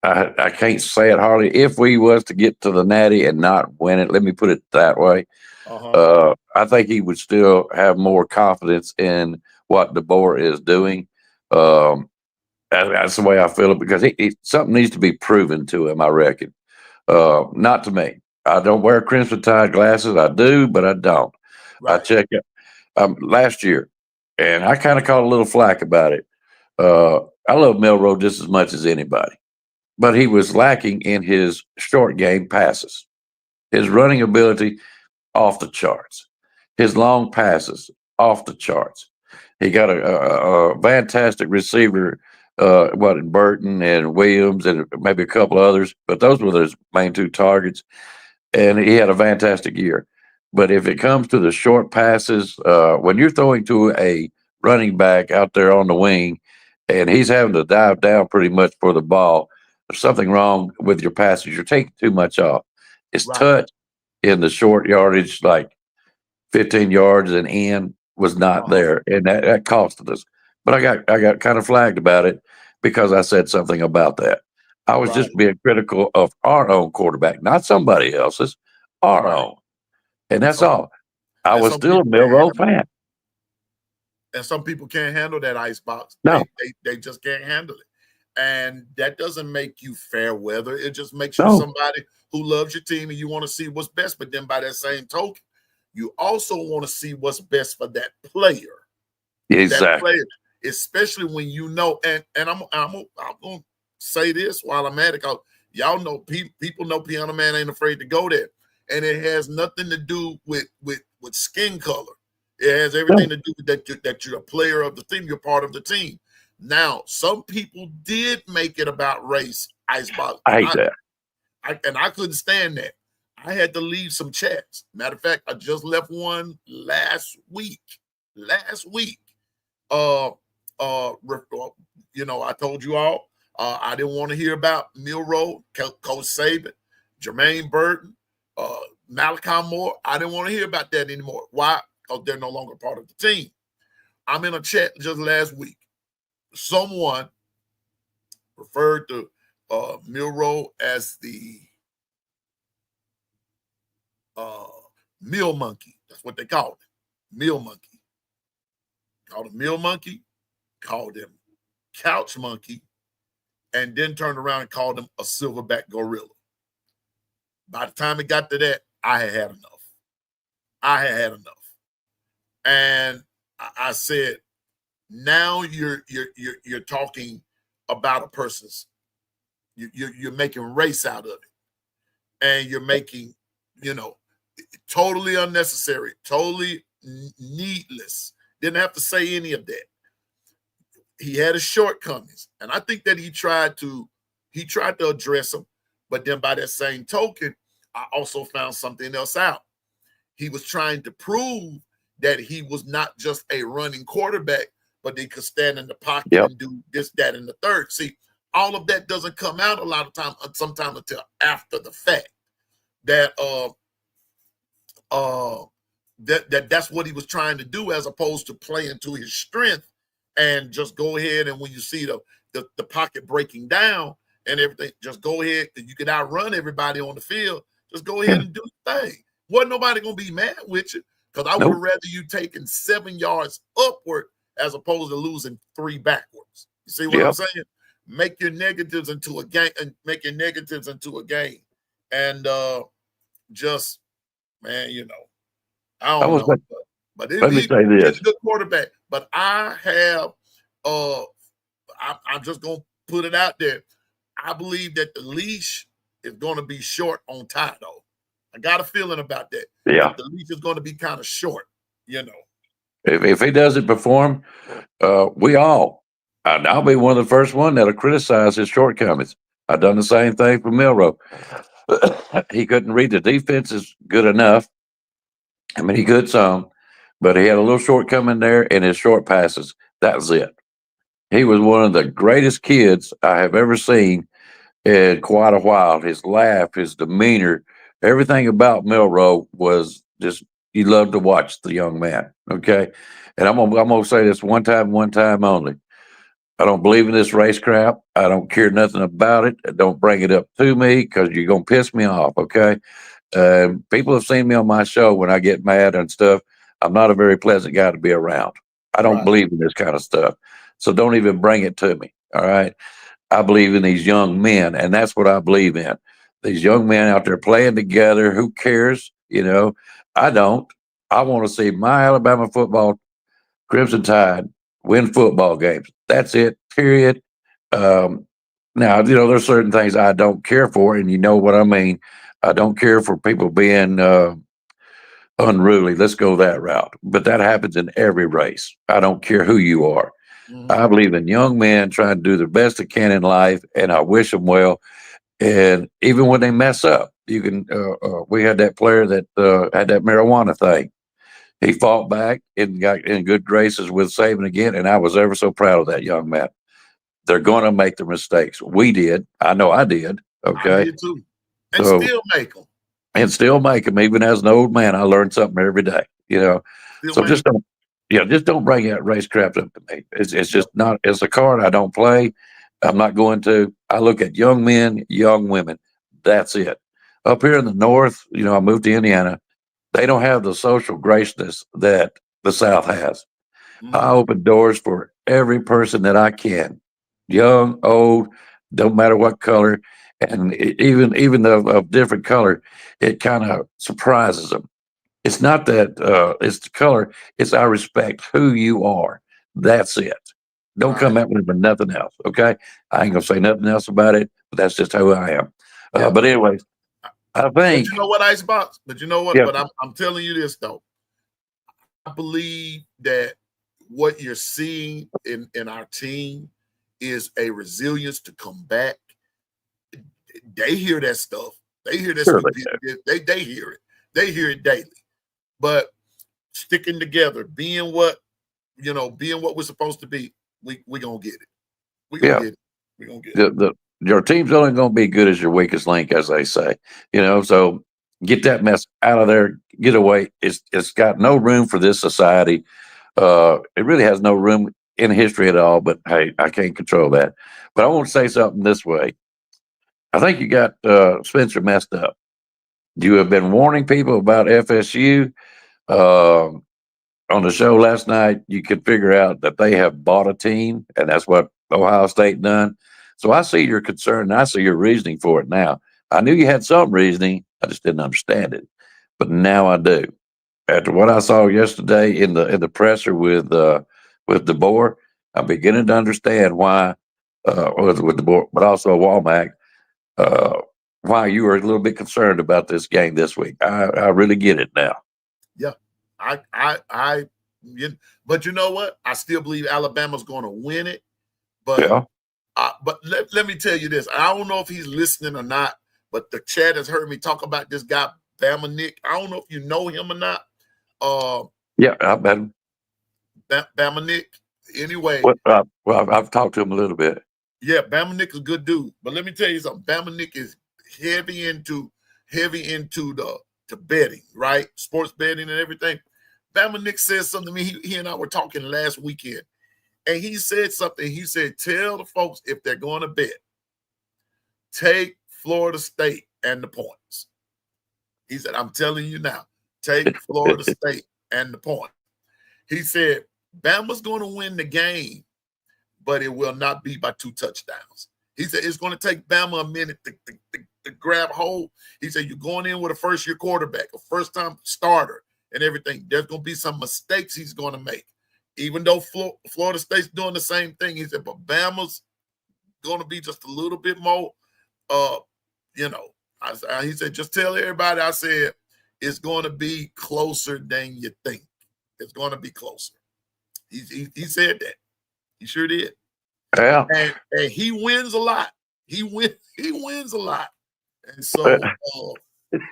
I can't say it hardly. If we was to get to the Natty and not win it, let me put it that way, I think he would still have more confidence in what DeBoer is doing. Um, that's the way I feel it because something needs to be proven to him. I reckon. Not to me. I don't wear crimson tide glasses. I do, but I don't. I Right. check it last year, and I kind of caught a little flack about it. I love Milroe just as much as anybody, but he was lacking in his short game passes. His running ability off the charts. His long passes off the charts. He got a fantastic receiver, Burton and Williams and maybe a couple others, but those were his main two targets. And he had a fantastic year. But if it comes to the short passes, when you're throwing to a running back out there on the wing and he's having to dive down pretty much for the ball, there's something wrong with your passes. You're taking too much off. His Right. touch in the short yardage, like 15 yards and in, was not there, and that costed us. But I got kind of flagged about it because I said something about that. I was Right. just being critical of our own quarterback, not somebody else's, our Right. own, and that's Some all. I and was some still a people can't Milroe handle fan. and some people can't handle that ice box. No, They just can't handle it. And that doesn't make you fair weather. It just makes you no, somebody who loves your team and you want to see what's best. But then by that same token, you also want to see what's best for that player. That exactly. player, especially when you know, and I'm gonna say this while I'm at it, because y'all know people know Pianoman ain't afraid to go there. And it has nothing to do with skin color. It has everything to do with that you're a player of the team, you're part of the team. Now, some people did make it about race, Icebox. I hate that. I couldn't stand that. I had to leave some chats. Matter of fact, I just left one last week. I told you all, I didn't want to hear about Milroe, Coach Saban, Jermaine Burton, Malachi Moore. I didn't want to hear about that anymore. Why? Because they're no longer part of the team. I'm in a chat just last week. Someone referred to Milroe as the meal monkey. That's what they called it. Meal monkey. Called him meal monkey, called him couch monkey, and then turned around and called him a silverback gorilla. By the time it got to that, I had enough. had enough. And I said, now you're talking about a person's, you're making race out of it. And you're making, totally unnecessary, totally needless. Didn't have to say any of that. He had his shortcomings. And I think that he tried to address them. But then by that same token, I also found something else out. He was trying to prove that he was not just a running quarterback, but he could stand in the pocket and do this, that, and the third. See, all of that doesn't come out a lot of time, sometimes until after the fact. That's what he was trying to do, as opposed to playing to his strength and just go ahead, and when you see the pocket breaking down and everything, just go ahead, and you can outrun everybody on the field. Just go ahead and do the thing. Wasn't nobody gonna be mad with you, because I would have rather you taking 7 yards upward as opposed to losing 3 backwards. You see what I'm saying? Make your negatives into a game, and just, man, I don't know. But he's a good quarterback. But I have, I'm just gonna put it out there. I believe that the leash is going to be short on Ty, though. I got a feeling about that. Yeah. That the leash is going to be kind of short, If he doesn't perform, I'll be one of the first one that'll criticize his shortcomings. I've done the same thing for Milroe. He couldn't read the defenses good enough. I mean, he could some, but he had a little shortcoming there in his short passes. That was it. He was one of the greatest kids I have ever seen in quite a while. His laugh, his demeanor, everything about Milroe was just, you love to watch the young man. Okay. And I'm gonna say this one time only. I don't believe in this race crap. I don't care nothing about it. Don't bring it up to me, because you're gonna piss me off. Okay. People have seen me on my show when I get mad and stuff. I'm not a very pleasant guy to be around. I don't believe in this kind of stuff. So don't even bring it to me. All right. I believe in these young men, and that's what I believe in. These young men out there playing together. Who cares? I don't. I want to see my Alabama football Crimson Tide win football games. That's it. Period. Um, Now, there's certain things I don't care for, and you know what I mean. I don't care for people being unruly. Let's go that route. But that happens in every race. I don't care who you are. Mhm. I believe in young men trying to do the best they can in life, and I wish them well. And even when they mess up, you can. We had that player that had that marijuana thing. He fought back and got in good graces with Saban again, and I was ever so proud of that young man. They're going to make their mistakes. We did. I know I did. I Okay, did too, and so still make them. and still make them. Even as an old man, I learned something every day. Still So make just 'em. don't. Yeah, just don't bring that race crap up to me. It's Yep. just not. It's a card I don't play. I'm not going to. I look at young men, young women. That's it. Up here in the north, I moved to Indiana. They don't have the social graciousness that the South has. I Mhm. open doors for every person that I can, young, old, don't matter what color, and even though of different color, it kind of surprises them. It's not that it's the color; it's I respect who you are. That's it. Don't come Right. at me for nothing else. Okay, I ain't gonna say nothing else about it. But that's just who I am. Yeah. But anyways, I But think, you know what, Icebox? But you know what? yeah, But I'm telling you this though. I believe that what you're seeing in our team is a resilience to come back. They hear that stuff. They hear that sure stupidity. They hear it. They hear it daily. But sticking together, being what we're supposed to be, we gonna get it. We gonna yeah. get it. We gonna get it. The your team's only going to be good as your weakest link, as they say. So get that mess out of there. Get away. It's got no room for this society. It really has no room in history at all. But hey, I can't control that. But I want to say something this way. I think you got Spencer messed up. You have been warning people about FSU. Um on the show last night, you could figure out that they have bought a team, and that's what Ohio State done. So I see your concern, and I see your reasoning for it now. I knew you had some reasoning, I just didn't understand it, but now I do. After what I saw yesterday in the presser with DeBoer, I'm beginning to understand why with DeBoer, but also Walmack, uh, why you were a little bit concerned about this game this week. I really get it now. Yeah. I but you know what? I still believe Alabama's gonna win it. But Yeah, let me tell you this. I don't know if he's listening or not, but the chat has heard me talk about this guy, Bama Nick. I don't know if you know him or not. Uh, yeah. I bet. Bama Nick. Anyway, Well, I've talked to him a little bit. yeah, Bama Nick is a good dude. But let me tell you something. Bama Nick is heavy into the to betting, right? Sports betting and everything. Bama Nick says something to me. He and I were talking last weekend, and he said something. He said, "Tell the folks if they're going to bet, take Florida State and the points." He said, "I'm telling you now, take Florida State and the point." He said, "Bama's going to win the game, but it will not be by 2 touchdowns." He said, "It's going to take Bama a minute to grab hold." He said, "You're going in with a first-year quarterback, a first-time starter, and everything. There's going to be some mistakes he's going to make. Even though Florida State's doing the same thing," he said, "but Bama's going to be just a little bit more, uh, you know." He said, "Just tell everybody," I said, "it's going to be closer than you think. It's going to be closer." He said that. He sure did. Yeah. And he wins a lot. He wins a lot. And Uh, so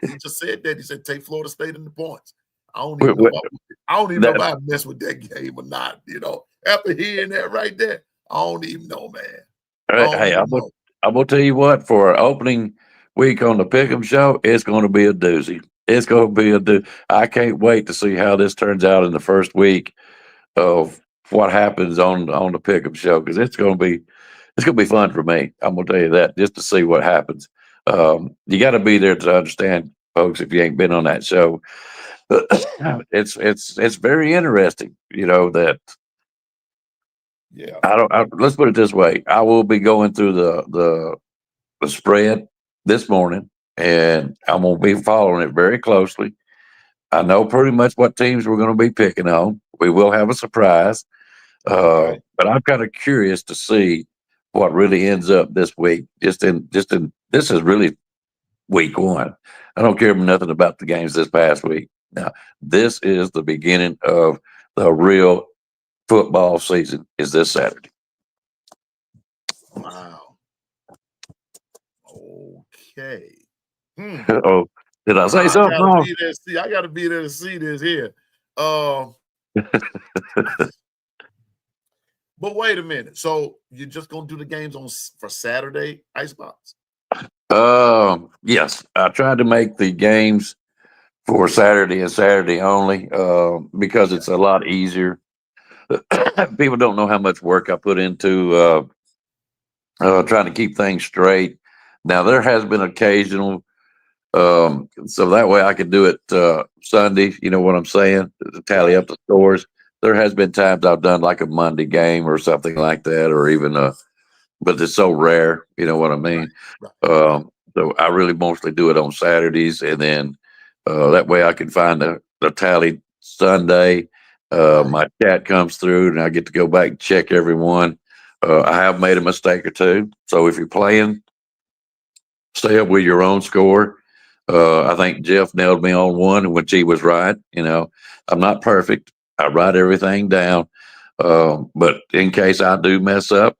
he just said that. He said, "Take Florida State in the points." I don't we- even know we- if I don't even know if that, I mess with that game or not. After hearing that right there, I don't even know, man. I don't hey, even know. I'm gonna tell you what. For opening week on the Pick'em Show, it's going to be a doozy. It's going to be a do. I can't wait to see how this turns out in the first week of what happens on the Pick'em Show because it's going to be fun for me. I'm gonna tell you that just to see what happens. You got to be there to understand, folks. If you ain't been on that show, it's very interesting. That Yeah. Let's put it this way. I will be going through the spread this morning, and I'm going to be following it very closely. I know pretty much what teams we're going to be picking on. We will have a surprise, Okay. but I'm kind of curious to see what really ends up this week. This is really week one. I don't care nothing about the games this past week. Now, this is the beginning of the real football season. Is this Saturday? Wow. Okay. Oh, did I say I something gotta wrong? be there. See, I gotta be there to see this here. But wait a minute. So you're just gonna do the games for Saturday, Icebox? Yes, I tried to make the games for Saturday and Saturday only because it's a lot easier. People don't know how much work I put into trying to keep things straight. Now there has been occasional, so that way I could do it Sunday. You know what I'm saying? To tally up the scores. There has been times I've done like a Monday game or something like that, or even but it's so rare. You know what I mean? So I really mostly do it on Saturdays, and then that way I can find the tally Sunday. My chat comes through, and I get to go back and check every one. I have made a mistake or two, so if you're playing, stay up with your own score. I think Jeff nailed me on one, which he was right. You know, I'm not perfect. I write everything down, but in case I do mess up,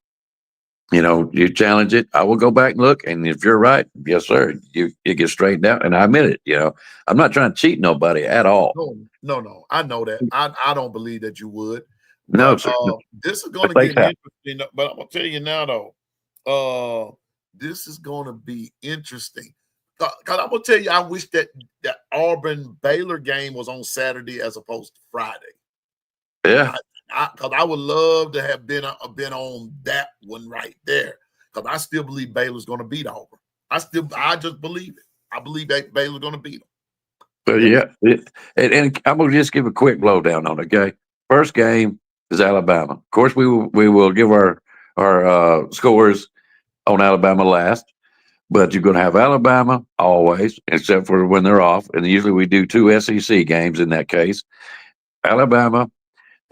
you know, you challenge it. I will go back and look, and if you're right, yes, sir, you get straightened out, and I admit it. You know, I'm not trying to cheat nobody at all. No. I know that. I don't believe that you would. No, But sir. this is going to They get have. interesting. But I'm gonna tell you now, though, this is going to be interesting. Cause I'm gonna tell you, I wish that Auburn Baylor game was on Saturday as opposed to Friday. Yeah. Because I would love to have been on that one right there. Because I still believe Baylor's going to beat Auburn. I just believe it. I believe that Baylor's going to beat them. But yeah, and I'm gonna just give a quick lowdown on it. Okay, first game is Alabama. Of course, we will give our scores on Alabama last, but you're gonna have Alabama always, except for when they're off, and usually we do two SEC games in that case. Alabama,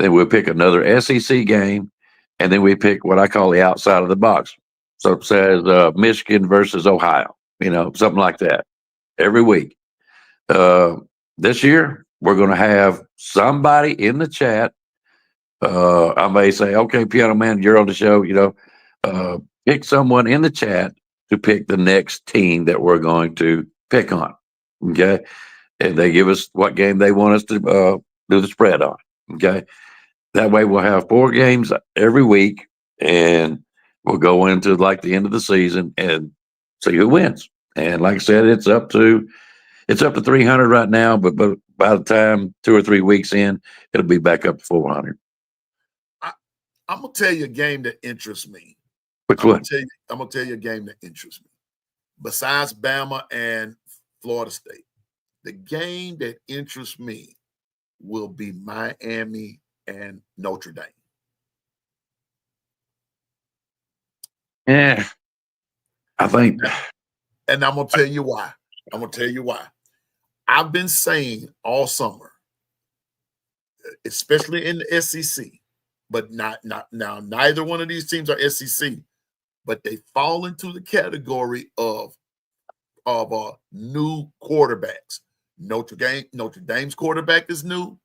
then we'll pick another SEC game, and then we pick what I call the outside of the box. So it says Michigan versus Ohio, you know, something like that every week. Uh, this year, we're going to have somebody in the chat. I may say, okay, Piano Man, you're on the show. You know, pick someone in the chat to pick the next team that we're going to pick on. Okay. And they give us what game they want us to do the spread on. Okay. That way we'll have 4 games every week, and we'll go into like the end of the season and see who wins. And like I said, it's up to 300 right now, but by the time 2 or 3 weeks in, it'll be back up to 400. I'm gonna tell you a game that interests me. Which I'm one? gonna tell you a game that interests me. Besides Bama and Florida State, the game that interests me will be Miami and Notre Dame. Yeah, I think. And I'm gonna tell you why. I've been saying all summer, especially in the SEC, but not now. Neither one of these teams are SEC, but they fall into the category of new quarterbacks. Notre Dame's quarterback is new.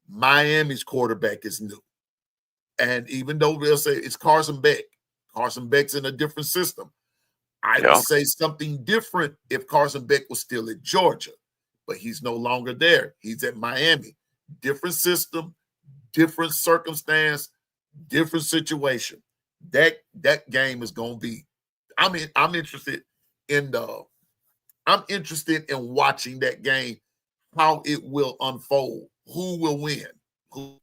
Miami's quarterback is new. And even though they'll say it's Carson Beck's in a different system. I would say something different if Carson Beck was still at Georgia, but he's no longer there. He's at Miami. Different system, different circumstance, different situation. That game is going to be. I'm interested in watching that game, how it will unfold, who will win, who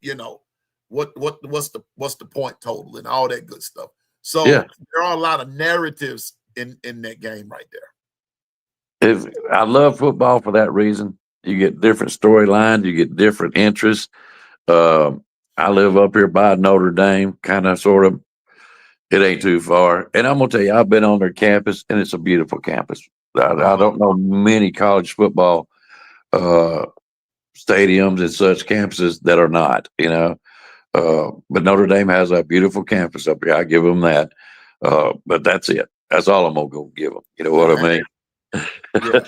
what's the point total and all that good stuff. So there are a lot of narratives in that game right there. I love football for that reason. You get different storylines, you get different interests. I live up here by Notre Dame, kind of, sort of. It ain't too far. And I'm gonna tell you, I've been on their campus, and it's a beautiful campus. I don't know many college football uh, stadiums and such campuses that are not. But Notre Dame has a beautiful campus up here. I give them that. But that's it. That's all I'm gonna go give them. You know what I mean? Yeah.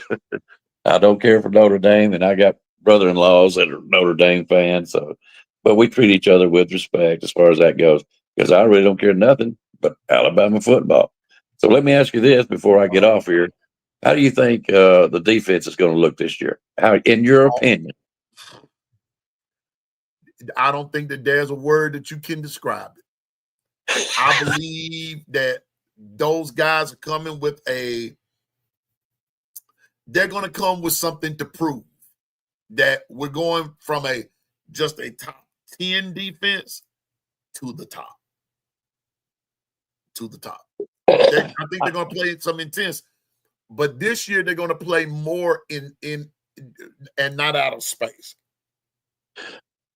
I don't care for Notre Dame, and I got brother-in-laws that are Notre Dame fans. So, but we treat each other with respect as far as that goes, because I really don't care nothing but Alabama football. So let me ask you this before I get off here: how do you think the defense is going to look this year? How, in your opinion? I don't think that there's a word that you can describe it. I believe that those guys are coming with they're going to come with something to prove that we're going from just a top 10 defense to the top. I think they're going to play some intense, but this year they're going to play more in and not out of space.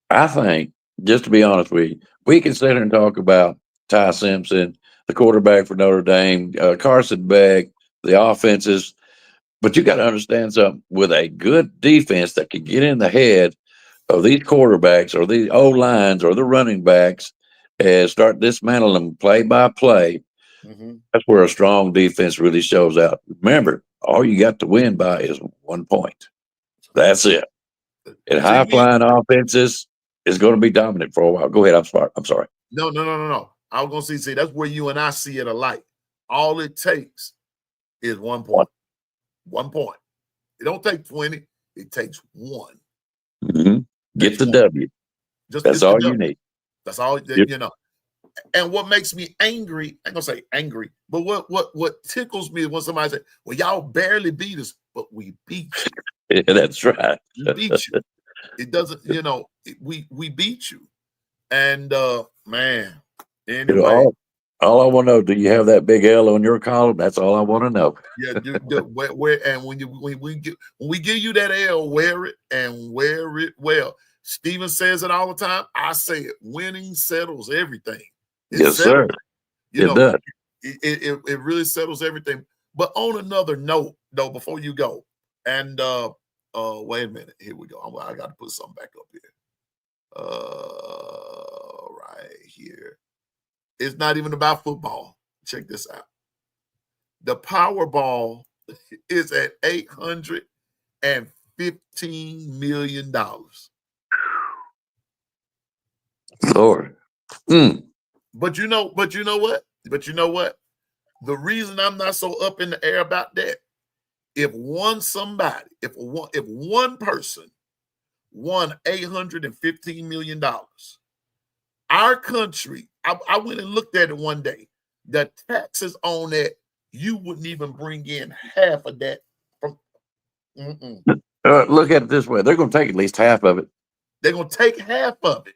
I think, just to be honest with you, we can sit here and talk about Ty Simpson, the quarterback for Notre Dame, Carson Beck, the offenses, but you got to understand something. With a good defense that can get in the head of these quarterbacks or these O lines or the running backs and start dismantling them play by play, that's where a strong defense really shows out. Remember, all you got to win by is 1 point. That's it. And high flying offenses is going to be dominant for a while. Go ahead. I'm sorry. No. I was going to say that's where you and I see it alike. All it takes is 1 point. 1 point. It don't take 20. It takes one. Mm-hmm. Get the W. That's all you need. That's all, you know. And what makes me angry, I'm going to say angry, but what tickles me is when somebody says, well, y'all barely beat us, but we beat you. Yeah, that's right. We beat you. It doesn't, we beat you. And, man, anyway. All I want to know, do you have that big L on your column? That's all I want to know. Yeah, where and when we give you that L, wear it and wear it well. Steven says it all the time. I say it. Winning settles everything. Yes, sir. It does. It really settles everything. But on another note, though, before you go, and wait a minute. Here we go. I got to put something back up here. Right here. It's not even about football. Check this out. The Powerball is at $815 million. Lord. But you know what? The reason I'm not so up in the air about that, if one person won $815 million, our country, I went and looked at it one day. The taxes on that, you wouldn't even bring in half of that. Look at it this way. They're going to take at least half of it. They're going to take half of it,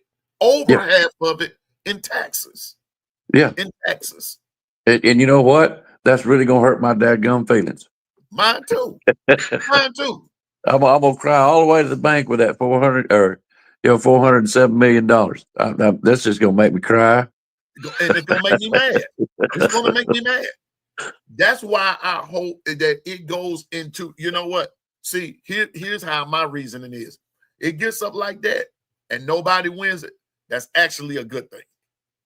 half of it in taxes. Yeah. In Texas. And you know what? That's really going to hurt my dadgum feelings. Mine too. I'm going to cry all the way to the bank with that $407 million. That's just going to make me cry. And it's going to make me mad. It's going to make me mad. That's why I hope that it goes into, you know what? See, here's how my reasoning is. It gets up like that and nobody wins it. That's actually a good thing.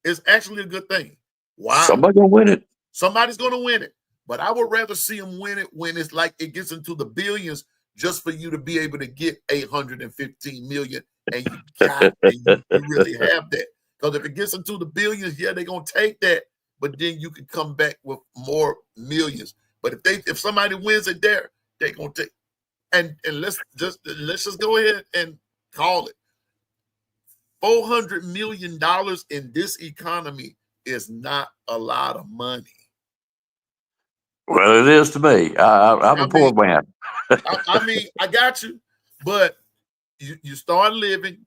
It's actually a good thing. Why? Somebody's going to win it. Somebody's going to win it. But I would rather see them win it when it's like it gets into the billions just for you to be able to get 815 million and you really have that. Because if it gets into the billions, yeah, they're going to take that. But then you can come back with more millions. But if somebody wins it there, they're going to take. And let's just go ahead and call it. $400 million in this economy is not a lot of money. Well, it is to me. I'm a poor man. I got you. But you start living,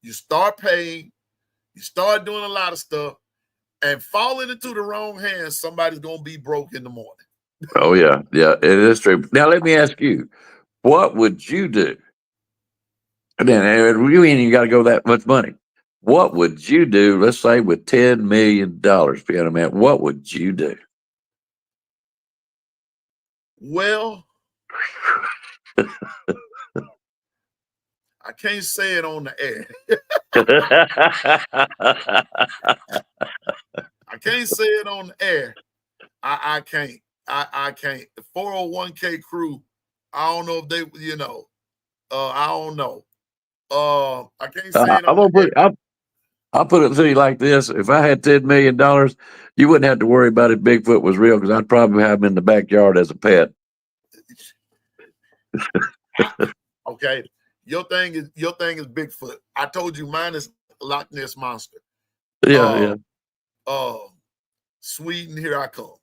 you start paying, you start doing a lot of stuff, and falling into the wrong hands, somebody's going to be broke in the morning. Oh, yeah. Yeah, it is true. Now, let me ask you, what would you do? And then you ain't even got to go that much money. What would you do? Let's say with $10 million, Piano Man. What would you do? Well, I can't say it on the air. I can't say it on the air. I can't. I can't. The 401k crew, I don't know if they, I don't know. I can't say it I'm on gonna the air. I'll put it to you like this: if I had $10 million, you wouldn't have to worry about if Bigfoot was real because I'd probably have him in the backyard as a pet. Okay. Your thing is Bigfoot. I told you mine is Loch Ness monster. Yeah, Sweden, here I come.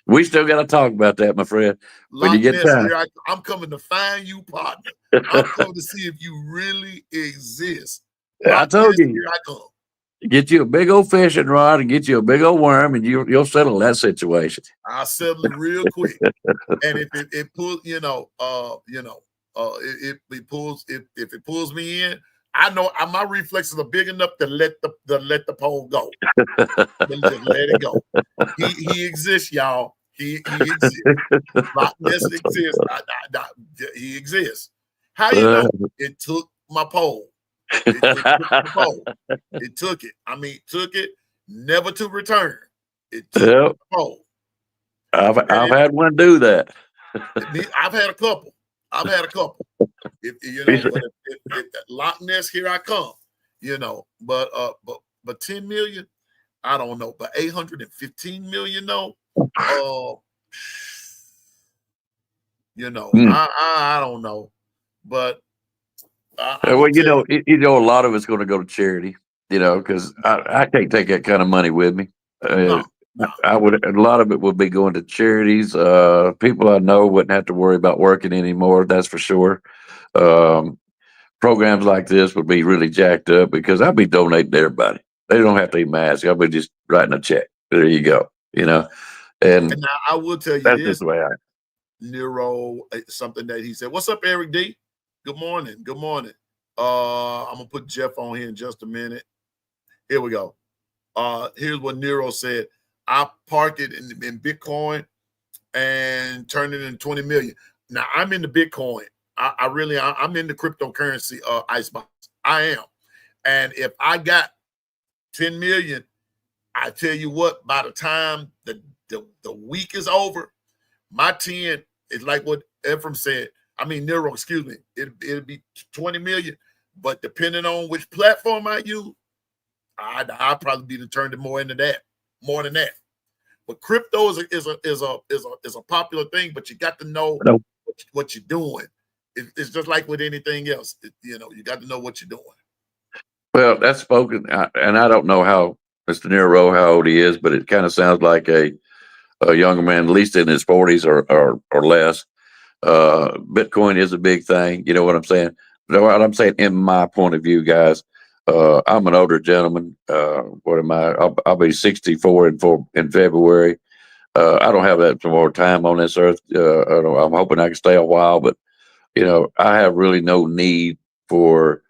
We still got to talk about that, my friend. When you Loch get Ness, time, I'm coming to find you, partner. I'm coming to see if you really exist. I Loch told Ness, you, here I come. get you a big old fishing rod and get you a big old worm, and you'll settle that situation. I'll settle it real quick. And if it pulls, if it pulls me in, I know my reflexes are big enough to let the pole go. Then just let it go. He exists, y'all. He exists. Loch Ness exists. He exists. How you know? It took my pole. It took the pole. It took it. I mean, took it never to return. It took the pole. I've had one do that. I've had a couple. If Loch Ness, here I come. But 10 million, I don't know. But 815 million, no. I don't know. But Well, a lot of it's going to go to charity. Because I can't take that kind of money with me. No. A lot of it would be going to charities. People I know wouldn't have to worry about working anymore. That's for sure. Programs like this would be really jacked up because I'd be donating to everybody. They don't have to even ask. I'll be just writing a check. There you go. And now I will tell you that's this. just the way I. Nero, something that he said. What's up, Eric D? Good morning. Good morning. I'm gonna put Jeff on here in just a minute. Here we go. Here's what Nero said. I park it in Bitcoin and turn it into 20 million. Now I'm into Bitcoin. I'm into cryptocurrency, Icebox. I am. And if I got 10 million, I tell you what, by the time the week is over, my 10 is like what Ephraim said. I mean, Nero, excuse me. It'll be 20 million. But depending on which platform I use, I'd probably be turned more into that, more than that. But crypto is a popular thing, but you got to know what you're doing. It's just like with anything else. You got to know what you're doing. Well, that's spoken, and I don't know how Mr. Nero, how old he is, but it kind of sounds like a younger man, at least in his 40s or less. Bitcoin is a big thing. You know what I'm saying? What I'm saying, in my point of view, guys, I'm an older gentleman. What am I? I'll be 64 in February. I don't have that more time on this earth. I'm hoping I can stay a while, but I have really no need for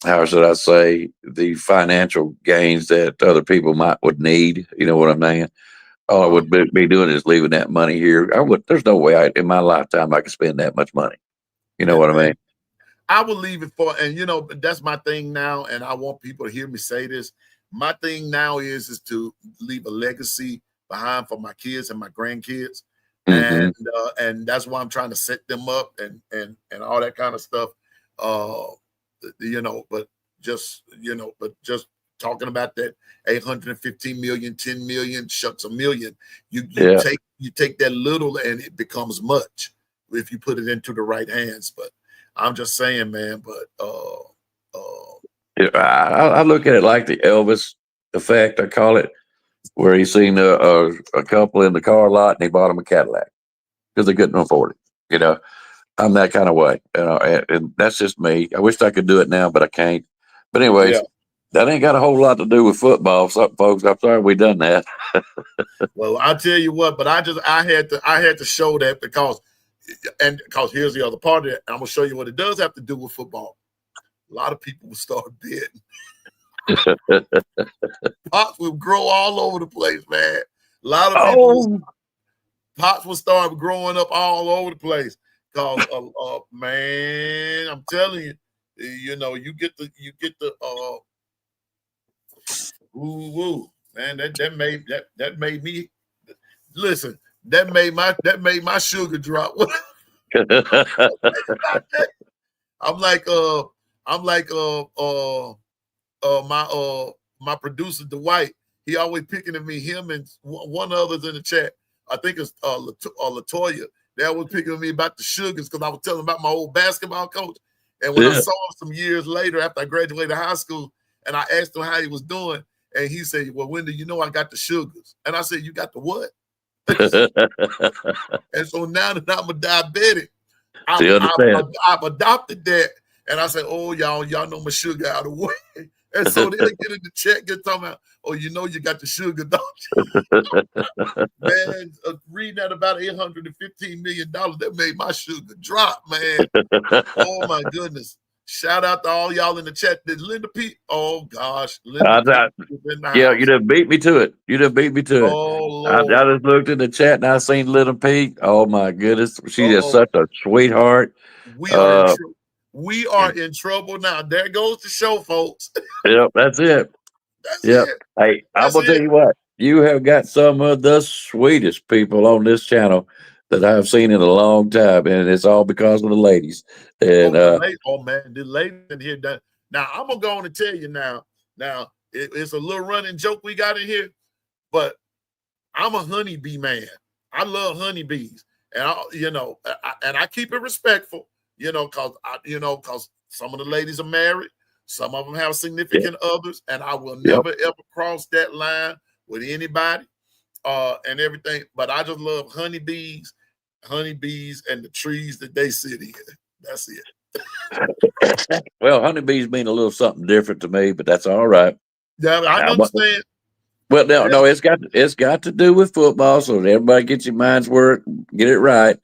how should I say, the financial gains that other people would need. You know what I'm saying? All I would be doing is leaving that money here. There's no way in my lifetime I could spend that much money. You know what I mean? I will leave it for, and that's my thing now. And I want people to hear me say this. My thing now is to leave a legacy behind for my kids and my grandkids. Mm-hmm. And that's why I'm trying to set them up and all that kind of stuff. But just talking about that 815 million, 10 million, shucks a million. You take that little and it becomes much if you put it into the right hands. But I'm just saying, man. But I look at it like the Elvis effect, I call it, where he seen a couple in the car lot and he bought them a Cadillac because they couldn't afford it. I'm that kind of way, and that's just me. I wish I could do it now, but I can't. But anyways, that ain't got a whole lot to do with football, folks. I'm sorry we done that. Well, I'll tell you what, but I had to show that because here's the other part of it. I'm gonna show you what it does have to do with football. a lot of people would start betting. Pops would grow all over the place, man. A lot of people, pops would start growing up all over the place. Cause man, I'm telling you, you get the woo woo, man. That made me listen. That made my sugar drop. I'm like my producer Dwight. He always picking at me. Him and one others in the chat. I think it's Latoya. They always picking at me about the sugars because I was telling about my old basketball coach. And when I saw him some years later after I graduated high school, and I asked him how he was doing, and he said, "Well, when do you know I got the sugars?" And I said, "You got the what?" And so now that I'm a diabetic, I've adopted that, and I said, "Oh, y'all know my sugar out of the way." And so they'll get in the chat, get talking about, "Oh, you know you got the sugar, don't you?" Man, reading that about $815 million, that made my sugar drop, man. Oh my goodness. Shout out to all y'all in the chat. Did Linda P? Oh gosh, Linda P in the house. You done beat me to it. Oh Lord. I just looked in the chat and I seen Little P. Oh my goodness, she is such a sweetheart. We are in trouble now. There goes the show, folks. Yep, that's it. That's it. Hey, I'm gonna tell you what. You have got some of the sweetest people on this channel that I've seen in a long time, and it's all because of the ladies. And man, the ladies in here done. Now I'm gonna go on and tell you now. Now it's a little running joke we got in here, but I'm a honeybee man. I love honeybees, and I keep it respectful, because some of the ladies are married, some of them have significant others, and I will never ever cross that line with anybody, and everything. But I just love honeybees, and the trees that they sit in. That's it. Well, honeybees mean a little something different to me, but that's all right. Yeah, I understand. Well, no, it's got to do with football, so that everybody get your minds work, get it right.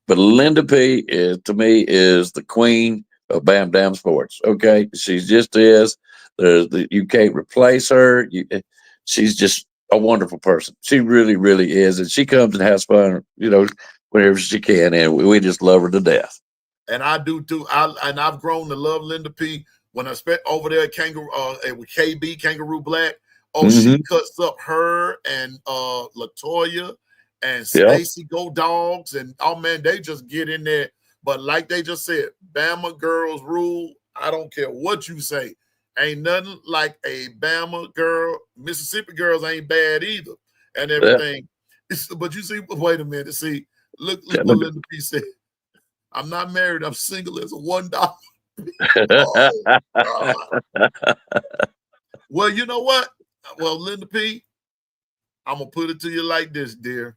But Linda P to me is the queen of Bam Dam Sports. Okay, she just is. You can't replace her. She's just a wonderful person. She really, really is, and she comes and has fun, whenever she can, and we just love her to death. And I do too. I've grown to love Linda P. When I spent over there at with KB Kangaroo Black. Oh, she cuts up her and Latoya and Stacy Go Dogs, and oh man, they just get in there. But like they just said, Bama girls rule. I don't care what you say. Ain't nothing like a Bama girl. Mississippi girls ain't bad either, and everything. But you see, wait a minute. See, look what Linda P said. I'm not married. I'm single as a $1. Well, you know what? Well, Linda P, I'm going to put it to you like this, dear.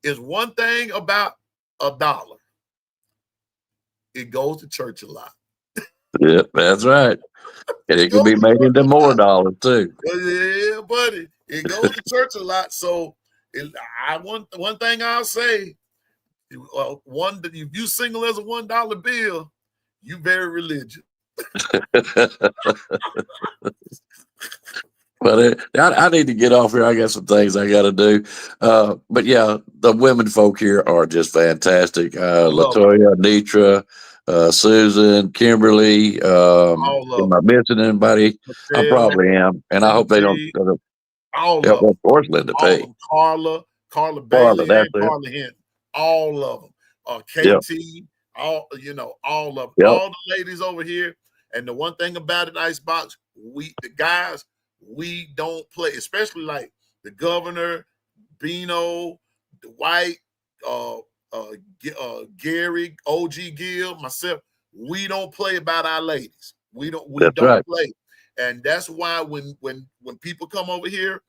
It's one thing about $1. It goes to church a lot. Yeah, that's right. And it can be made into more dollars, too. Yeah, buddy. It goes to church a lot. So one thing I'll say, if you single as a $1 bill, you very religious. But I need to get off here. I got some things I got to do. But yeah, the women folk here are just fantastic. Latoya, Nitra, Susan, Kimberly. Am I missing anybody? I probably am. And I hope they don't. All of them. Of course, Linda P. Carla Bailey, and Carla Hinton. All of them. KT, all of them. All the ladies over here. And the one thing about it, Icebox, the guys, we don't play, especially like the governor, Bino, Dwight, Gary, OG Gill, myself. We don't play about our ladies. We don't play. And that's why when people come over here,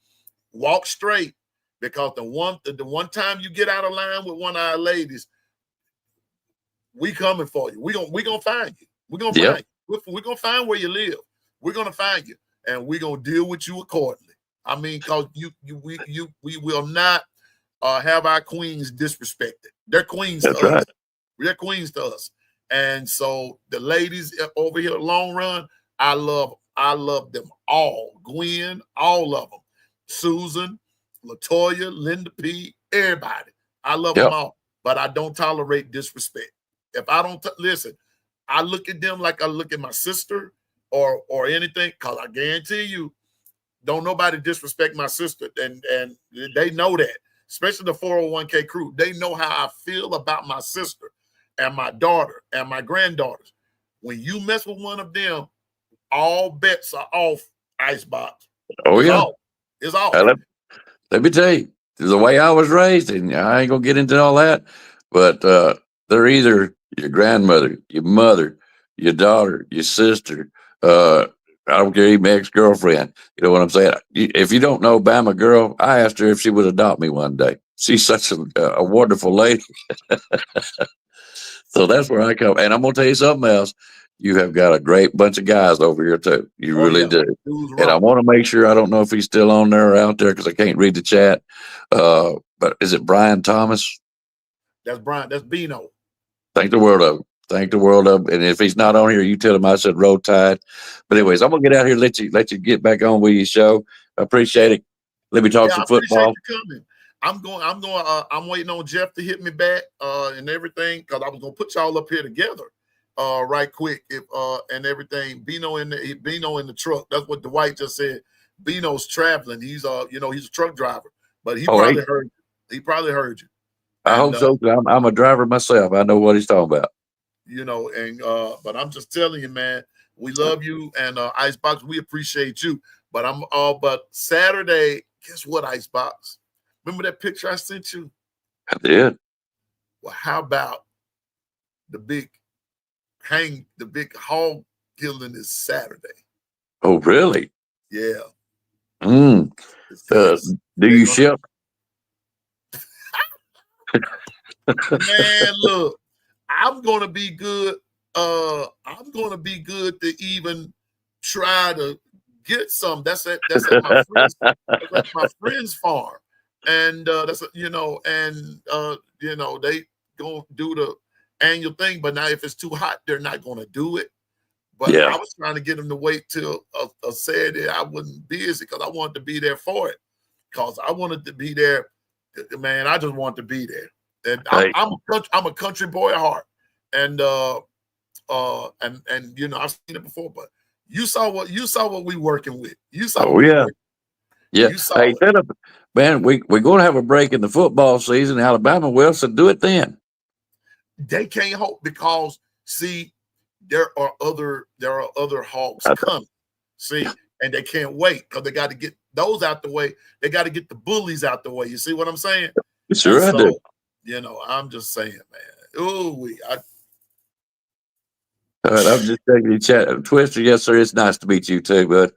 walk straight, because the one time you get out of line with one of our ladies, we coming for you. We're gonna find you. We're gonna find you. We're gonna find where you live. We're gonna find you, and we're gonna deal with you accordingly. I mean, because we will not have our queens disrespected. They're queens to us. They're queens to us. And so the ladies over here, long run, I love them all. Gwen, all of them. Susan, Latoya, Linda P, everybody. I love them Yep. all, but I don't tolerate disrespect. If I don't listen, I look at them like I look at my sister or anything, because I guarantee you, don't nobody disrespect my sister, and they know that, especially the 401k crew. They know how I feel about my sister and my daughter and my granddaughters. When you mess with one of them, all bets are off. Icebox. Oh It's yeah. off. It's off. Let me tell you, the way I was raised, and I ain't gonna get into all that, but they're either your grandmother, your mother, your daughter, your sister. Uh, I don't care, even ex-girlfriend. You know what I'm saying? If you don't know Bama girl, I asked her if she would adopt me one day. She's such a wonderful lady. So that's where I come. And I'm gonna tell you something else. You have got a great bunch of guys over here too. You Oh really yeah, do. dude's And I raw. want to make sure, I don't know if he's still on there or out there because I can't read the chat. But is it Brian Thomas? That's Brian. That's Bino. Thank the world of him. Thank the world of him. And if he's not on here, you tell him I said roll tide. But anyways, I'm gonna get out here, let you get back on with your show. I appreciate it. Let me talk Yeah, I some appreciate football. you coming. I'm waiting on Jeff to hit me back and everything, because I was gonna put y'all up here together right quick if and everything. Bino in the truck. That's what Dwight just said. Bino's traveling. He's he's a truck driver, but he Oh, probably hey, heard you. He probably heard you. I And hope so. 'Cause I'm a driver myself. I know what he's talking about. but I'm just telling you, man, we love you, and Icebox, we appreciate you. But Saturday, guess what, Icebox? Remember that picture I sent you? I did. Well, how about the big hog killing is Saturday? Oh, really? Yeah. Mm. Uh, Yes. do They're you gonna, ship? man, look, I'm gonna be good. I'm gonna be good to even try to get some. That's at my friend's farm. And they gonna do the annual thing. But now if it's too hot, they're not gonna do it. But Yeah. I was trying to get them to wait till a Saturday. I wasn't busy because I wanted to be there for it. Because I wanted to be there, man. I just want to be there. And Hey, I'm a country boy at heart. And I've seen it before, but you saw what we working with. You saw what oh we yeah. working. Yeah. You saw Hey, it. tell them, man, we're going to have a break in the football season. Alabama will, so do it then. They can't hope because see, there are other hogs I coming. See, and they can't wait because they got to get those out the way. They got to get the bullies out the way. You see what I'm saying? And sure I do. so, I'm just saying, man. Ooh, All right, I'm just checking the chat. Twister, yes, sir. It's nice to meet you too, bud.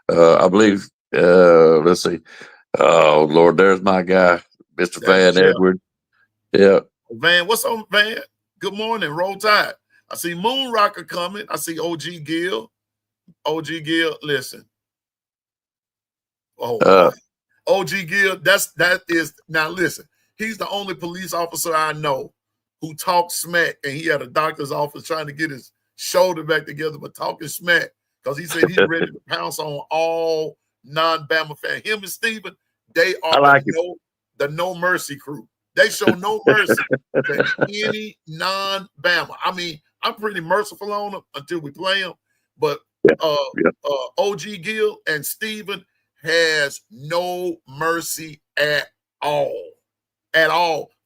I believe, let's see. Oh, Lord, there's my guy, Mr. that's Van Jeff. Edward. Yeah. Van, what's on, Van? Good morning. Roll Tide. I see Moon Rocker coming. I see OG Gill. OG Gill, listen. Oh Uh, my. OG Gill, now listen. He's the only police officer I know who talks smack, and he had a doctor's office trying to get his shoulder back together, but talking smack because he said he's ready to pounce on all non-Bama fans. Him and Steven, they I are like it. the no mercy crew. They show no mercy to any non-Bama. I mean, I'm pretty merciful on them until we play them, but Yeah. uh, Yeah. OG Gill and Steven has no mercy at all,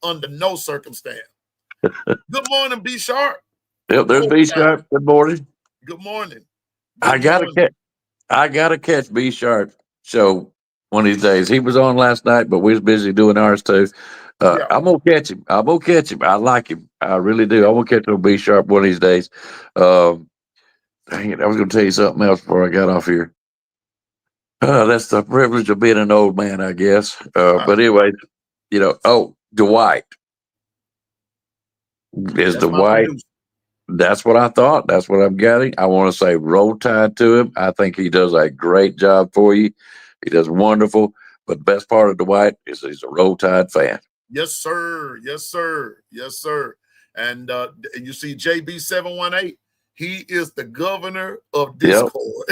under no circumstance. Good morning, B Sharp. Yep, there's Roll B Tide. Sharp. Good morning. Good morning. I Good gotta morning. catch. I gotta catch B Sharp show one of these days. He was on last night, but we was busy doing ours too. Yeah, I'm gonna catch him. I'm gonna catch him. I like him. I really do. yeah. I'm gonna catch him B Sharp one of these days. Um, Dang it! I was gonna tell you something else before I got off here. That's the privilege of being an old man, I guess. But anyway, Dwight is That's my Dwight. producer. That's what I thought. That's what I'm getting. I want to say roll tide to him. I think he does a great job for you. He does wonderful. But the best part of Dwight is he's a roll tide fan. Yes, sir. Yes, sir. Yes, sir. And you see JB718, he is the governor of Discord.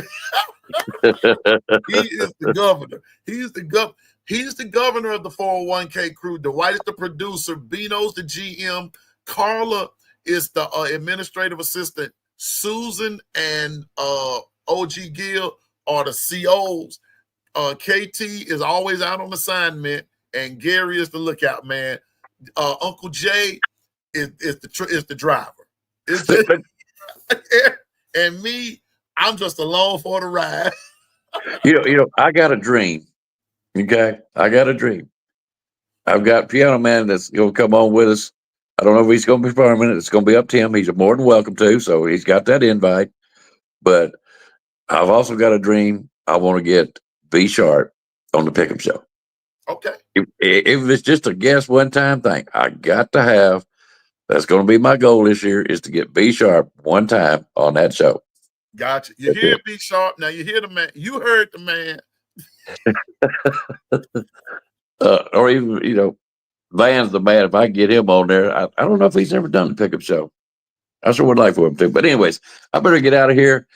He is the governor. He's the governor of the 401k crew. Dwight is the producer. Bino's the GM. Carla is the administrative assistant. Susan and OG Gill are the COs. KT is always out on assignment, and Gary is the lookout man. Uncle Jay is the driver. It's just, and me, I'm just along for the ride. I got a dream. Okay, I got a dream. I've got Piano Man that's going to come on with us. I don't know if he's going to be permanent. It's going to be up to him. He's more than welcome to, so he's got that invite. But I've also got a dream. I want to get B Sharp on the Pick'em Show. Okay. If it's just a guest one-time thing, I got to have. That's going to be my goal this year, is to get B Sharp one time on that show. Gotcha. You hear B Sharp now. You hear the man. You heard the man. Or even Van's the man. If I get him on there, I don't know if he's ever done the Pickup Show. I sure would like for him to. But anyways, I better get out of here.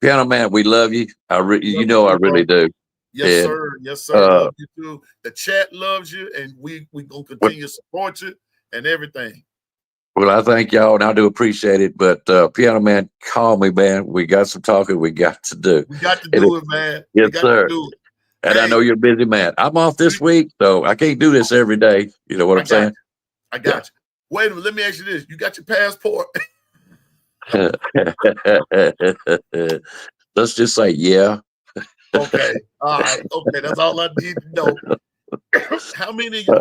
Piano Man, we love you. I really do. Yes, sir. Yes, sir. Love you too. The chat loves you, and we gonna continue to support you and everything. Well, I thank y'all, and I do appreciate it. But Piano Man, call me, man. We got some talking we got to do. We got to do it, man. Yes, sir. To do it. And I know you're a busy man. I'm off this week, so I can't do this every day. You know what I'm saying? I got you. Wait a minute. Let me ask you this. You got your passport? Let's just say, yeah. Okay. All right. Okay. That's all I need to know.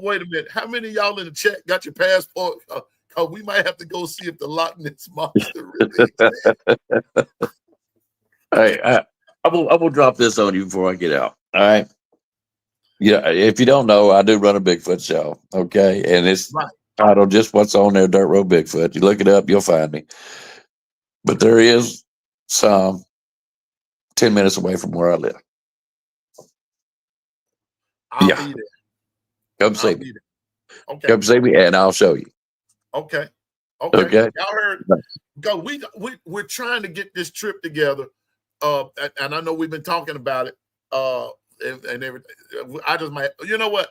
Wait a minute. How many of y'all in the chat got your passport? Cause we might have to go see if the Loch Ness Monster really exists. Hey, I'm gonna drop this on you before I get out. All right. Yeah, if you don't know, I do run a Bigfoot show. Okay, and it's titled just what's on there, Dirt Road Bigfoot. You look it up, you'll find me. But there is some 10 minutes away from where I live. I'll be there. Come see me. Okay. Come see me, and I'll show you. Okay. Okay. Y'all heard? Go. We're trying to get this trip together. And I know we've been talking about it. And everything. I just might. You know what?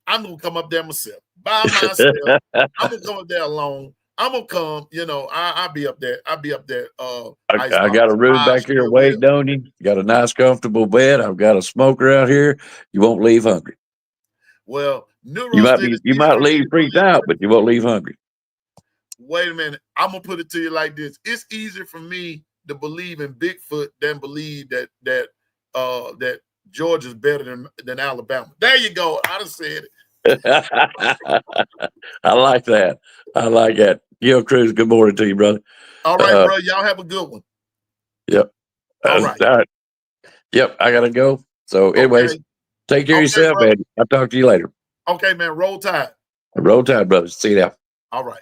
I'm gonna come up there myself, by myself. I'm gonna come up there alone. I'm gonna come. I'll be up there. I'll be up there. I got a room back here waiting on you. Got a nice, comfortable bed. I've got a smoker out here. You won't leave hungry. Well, you might leave freaked out, but you won't leave hungry. Wait a minute. I'm gonna put it to you like this: it's easier for me to believe in Bigfoot than believe that Georgia's better than Alabama. There you go. I done said it. I like that. I like that. Gil Cruz, good morning to you, brother. All right, bro. Y'all have a good one. Yep. All right. Yep. I gotta go. So, anyways, take care of yourself, man. I'll talk to you later. Okay, man. Roll Tide. Roll Tide, brother. See you now. All right.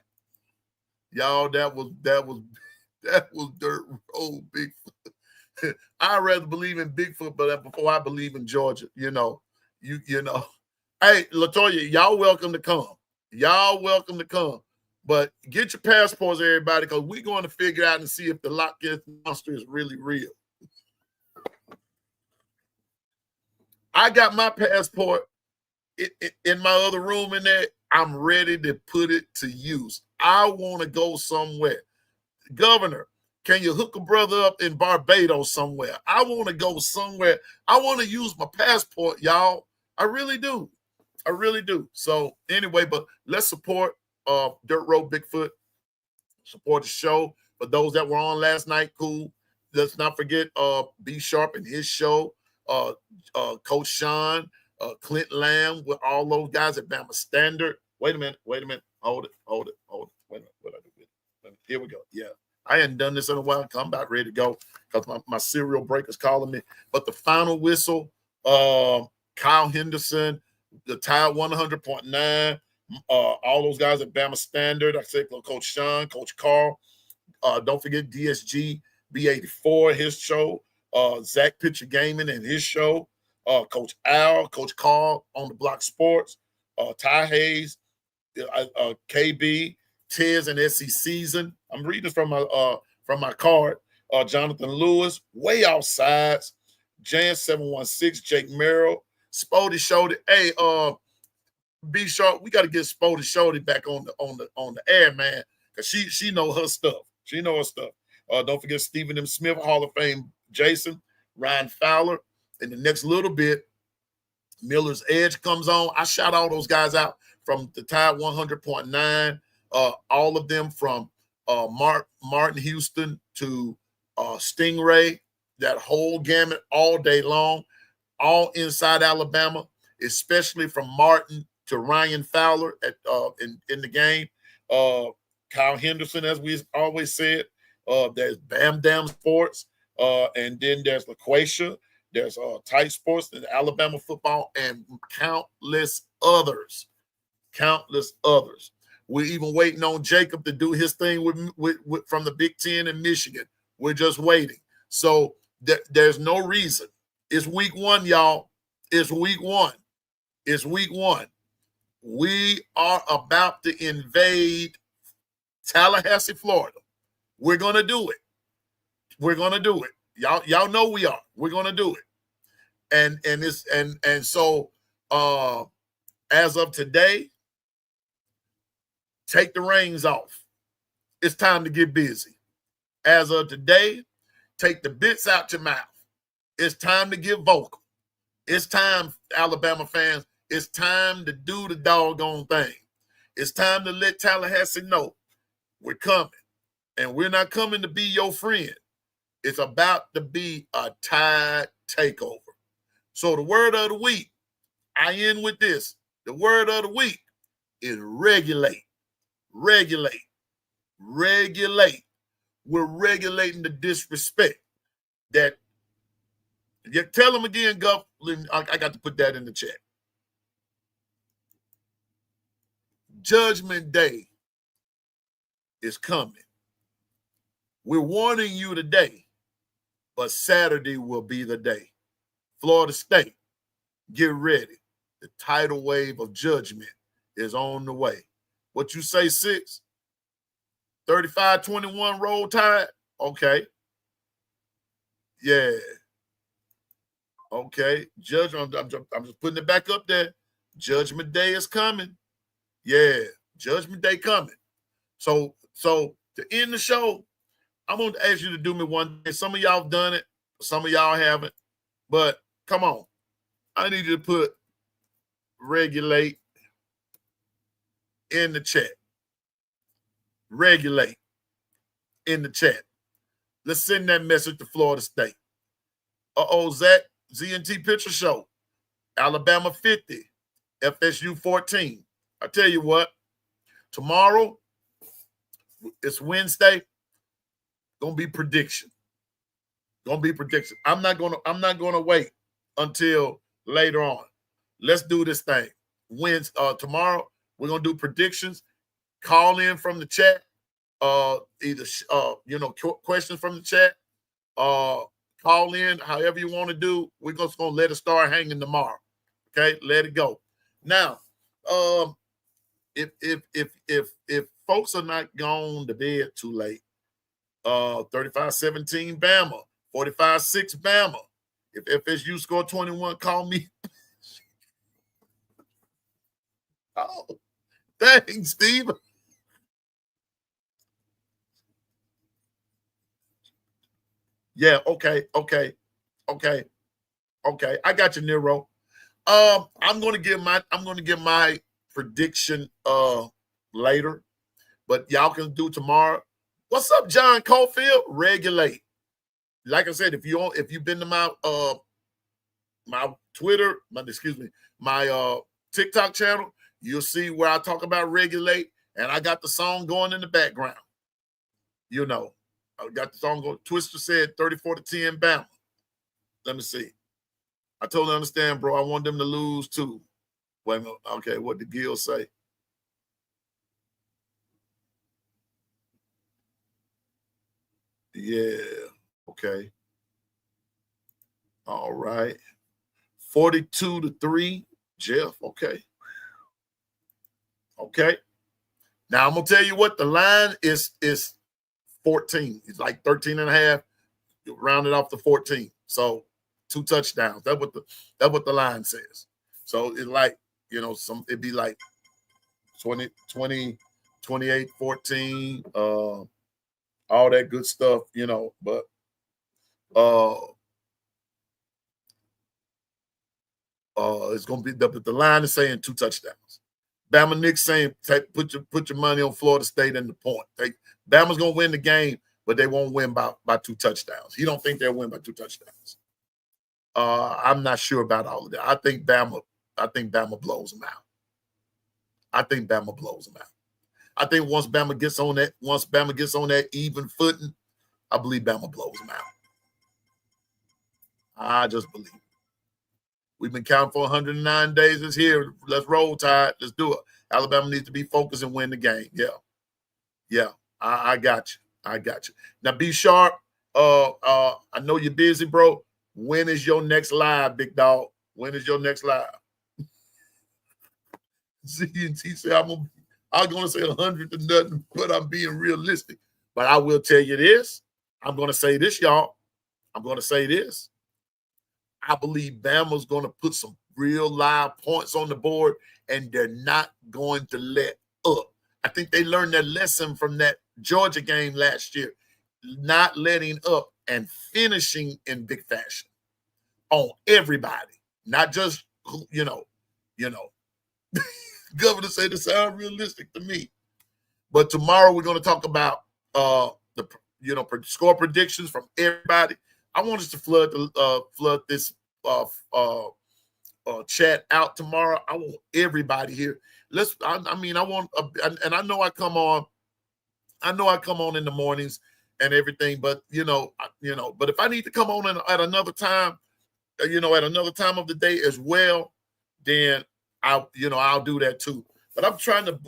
Y'all, that was Dirt Road Bigfoot. I'd rather believe in Bigfoot, but before I believe in Georgia, you know. Hey, Latoya, y'all welcome to come. Y'all welcome to come. But get your passports, everybody, because we're going to figure out and see if the Loch Ness Monster is really real. I got my passport in my other room in there. I'm ready to put it to use. I want to go somewhere. Governor, can you hook a brother up in Barbados somewhere? I want to go somewhere. I want to use my passport, y'all. I really do. I really do. So anyway, but let's support Dirt Road Bigfoot. Support the show. For those that were on last night, cool. Let's not forget B Sharp and his show. Coach Sean, Clint Lamb, with all those guys at Bama Standard. Wait a minute. Hold it. Wait a minute. What I do with it? Here we go. Yeah. I hadn't done this in a while. I'm about ready to go because my serial breaker's calling me. But the final whistle, Kyle Henderson, the Tide 100.9, all those guys at Bama Standard. I said Coach Sean, Coach Carl. Don't forget DSG B84, his show. Zach Pitcher Gaming and his show. Coach Al, Coach Carl on the Block Sports. Ty Hayes, KB, Tez and SC season. I'm reading this from my card. Jonathan Lewis, way outsides. Jan 716, Jake Merrill, Spody Shody. Hey, B Sharp, we got to get Spody Shody back on the air, man, because she know her stuff. She know her stuff. Don't forget Stephen M. Smith, Hall of Fame Jason, Ryan Fowler. In the next little bit, Miller's Edge comes on. I shout all those guys out from the Tide 100.9. All of them from Martin Houston to Stingray, that whole gamut all day long, all inside Alabama, especially from Martin to Ryan Fowler in the game. Kyle Henderson, as we always said. There's Bam Dam Sports, and then there's LaQuasia. There's Tight Sports and Alabama football and countless others. Countless others. We're even waiting on Jacob to do his thing with from the Big Ten in Michigan. We're just waiting. So there's no reason. It's week one, y'all. It's week one. It's week one. We are about to invade Tallahassee, Florida. We're going to do it. We're going to do it. Y'all know we are. We're going to do it. And so as of today, take the reins off. It's time to get busy. As of today, take the bits out your mouth. It's time to get vocal. It's time, Alabama fans. It's time to do the doggone thing. It's time to let Tallahassee know we're coming. And we're not coming to be your friend. It's about to be a Tide takeover. So the word of the week, I end with this. The word of the week is regulate. Regulate. Regulate. We're regulating the disrespect that. Tell them again, Guff. I got to put that in the chat. Judgment Day is coming. We're warning you today, but Saturday will be the day. Florida State, get ready. The tidal wave of judgment is on the way. What you say, 6? 35-21 roll tide? Okay. Yeah. Okay. I'm just putting it back up there. Judgment Day is coming. Yeah. Judgment Day coming. So to end the show, I'm going to ask you to do me one thing. Some of y'all have done it. Some of y'all haven't. But come on. I need you to put regulate in the chat. Regulate in the chat. Let's send that message to Florida State. Zach, ZNT Picture Show. Alabama 50. FSU 14. I tell you what. Tomorrow, it's Wednesday. Gonna be prediction. Gonna be prediction. I'm not gonna wait until later on. Let's do this thing. Tomorrow we're gonna do predictions. Call in from the chat. Either questions from the chat. Call in however you want to do. We're just gonna let it start hanging tomorrow. Okay, let it go. Now, if folks are not gone to bed too late. 35-17 Bama, 45-6 Bama. If FSU score 21, call me. Oh, thanks, Steve. Yeah, okay. I got you, Nero. I'm gonna give my prediction later, but y'all can do tomorrow. What's up, John Caulfield? Regulate. Like I said, if you've been to my Twitter, my TikTok channel, you'll see where I talk about regulate, and I got the song going in the background. You know, I got the song going. Twister said 34-10 Bama. Let me see. I totally understand, bro. I want them to lose too. Wait a minute. Okay, what did Gil say? Yeah. Okay. All right. 42-3, Jeff. Okay. Okay. Now I'm gonna tell you what the line is 14. It's like 13 and a half. You round it off to 14. So 2 touchdowns. That's what the line says. So it's like, it'd be like 20, 28, 14, all that good stuff, but it's gonna be the line is saying 2 touchdowns. Bama Nick saying put your money on Florida State and the point. Bama's gonna win the game, but they won't win by 2 touchdowns. He don't think they'll win by 2 touchdowns. I'm not sure about all of that. I think Bama blows them out. I think once Bama gets on that even footing, I believe Bama blows them out. I just believe it. We've been counting for 109 days. It's here. Let's roll Tide. Let's do it. Alabama needs to be focused and win the game. Yeah. I got you. Now be sharp. I know you're busy, bro. When is your next live, big dog? When is your next live? CNT said I'm gonna say 100 to nothing, but I'm being realistic. But I will tell you this. I'm gonna say this, y'all. I'm gonna say this. I believe Bama's going to put some real live points on the board, and they're not going to let up. I think they learned their lesson from that Georgia game last year, not letting up and finishing in big fashion on everybody, not just, Governor said it sounds realistic to me. But tomorrow we're going to talk about the score predictions from everybody. I want us to flood this chat out tomorrow. I want everybody here. I want, and I know I come on in the mornings and everything, but but if I need to come on at another time, at another time of the day as well, then I'll do that too. But I'm trying to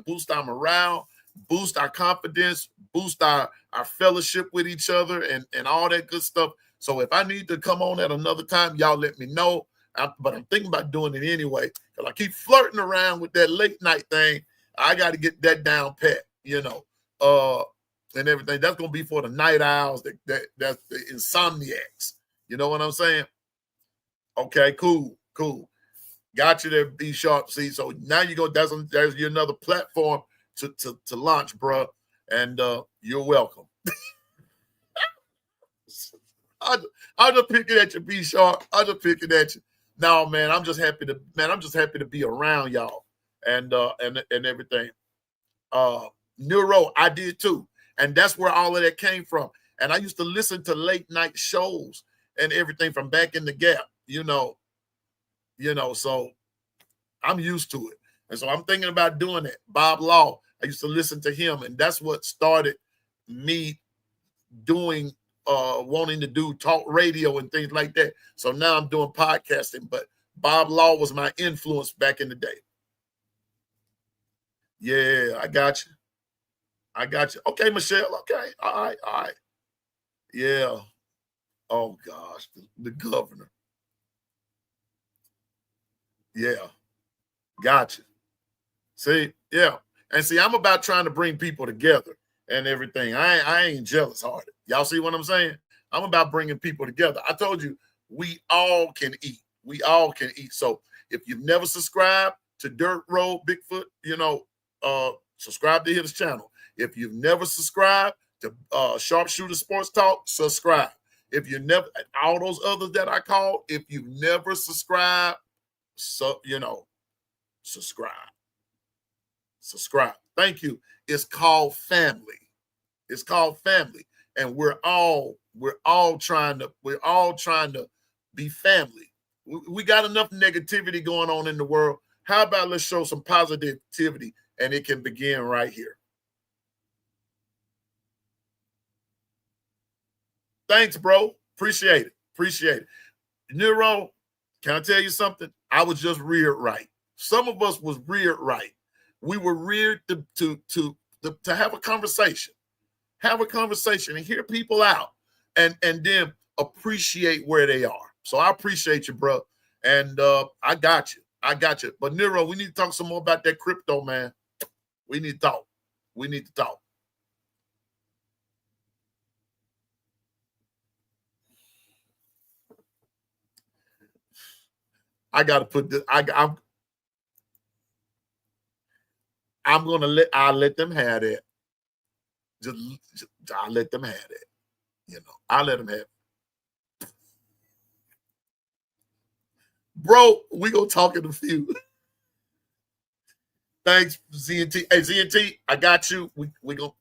boost our morale, boost our confidence, boost our fellowship with each other and all that good stuff. So if I need to come on at another time, y'all let me know. But I'm thinking about doing it anyway, because I keep flirting around with that late night thing. I got to get that down pat, and everything. That's gonna be for the night owls, that's the insomniacs. You know what I'm saying? Okay, cool. Got you there, B Sharp. See, so now you go. There's your another platform to launch, bro. And you're welcome. I'm just picking at you, B Sharp. I'm just picking at you. No, man, I'm just happy to be around y'all and everything. Neuro, I did too. And that's where all of that came from. And I used to listen to late night shows and everything from back in the Gap, so I'm used to it. And so I'm thinking about doing it. Bob Law, I used to listen to him, and that's what started me wanting to do talk radio and things like that. So now I'm doing podcasting, but Bob Law was my influence back in the day. Yeah, I got you. Okay, Michelle. Okay. All right. Yeah. Oh gosh, the governor. Yeah. Gotcha. See, yeah. And see, I'm about trying to bring people together and everything. I ain't jealous hearted. Y'all see what I'm saying? I'm about bringing people together. I told you, we all can eat. So if you've never subscribed to Dirt Road Bigfoot, subscribe to his channel. If you've never subscribed to Sharpshooter Sports Talk, subscribe. If you never, all those others that I called, if you've never subscribed, subscribe. Thank you. It's called family. And we're all trying to be family. We got enough negativity going on in the world. How about let's show some positivity, and it can begin right here. Thanks, bro. Appreciate it. Neuro, can I tell you something? I was just reared right. Some of us was reared right. We were reared to have a conversation. And hear people out and then appreciate where they are. So I appreciate you, bro. And I got you. But Nero, we need to talk some more about that crypto, man. We need to talk. We need to talk. I got to put this. I'm gonna I'll let them have that. Just I'll let them have that. You know, I'll let them have it. Bro, we gonna talk in a few. Thanks, ZNT. Hey, ZNT, I got you. We gonna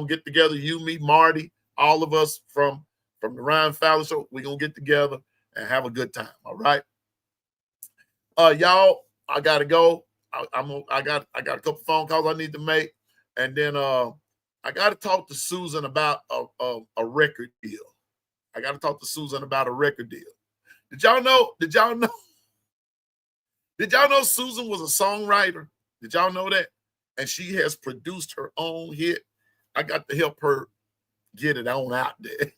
get together. You, me, Marty, all of us from the Ryan Fowler Show. We gonna get together and have a good time. All right. Y'all, I gotta go. I got a couple phone calls I need to make, and then I gotta talk to Susan about a record deal. I gotta talk to Susan about a record deal. Did y'all know? Did y'all know Susan was a songwriter? Did y'all know that? And she has produced her own hit. I got to help her get it on out there.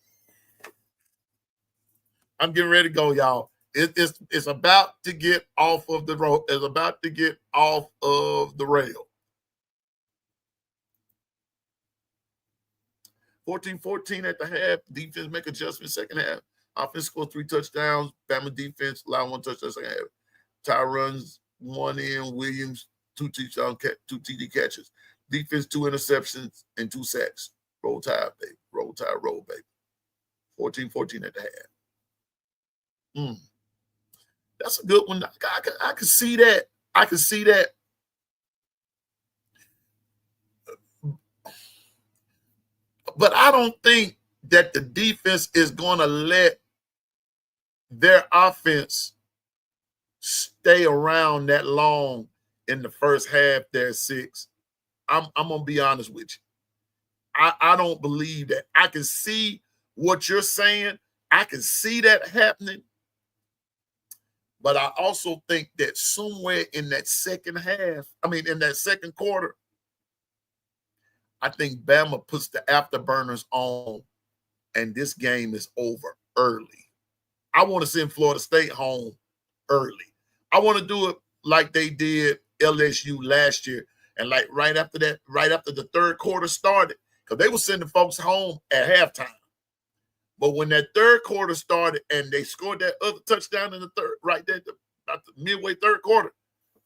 I'm getting ready to go, y'all. It's about to get off of the road. It's about to get off of the rail. 14-14 at the half. Defense make adjustments second half. Offense scores 3 touchdowns. Bama defense allow 1 touchdown second half. Ty runs 1 in. Williams 2 TD catches. Defense 2 interceptions and 2 sacks. Roll Tide, baby. Roll Tide, roll, baby. 14-14 at the half. That's a good one. I can see that. I can see that. But I don't think that the defense is going to let their offense stay around that long in the first half. They're 6. I'm going to be honest with you. I don't believe that. I can see what you're saying. I can see that happening. But I also think that somewhere in that second half, in that second quarter, I think Bama puts the afterburners on and this game is over early. I want to send Florida State home early. I want to do it like they did LSU last year. And like right after the third quarter started, because they were sending folks home at halftime. But when that third quarter started and they scored that other touchdown in the third, right there, about the midway third quarter,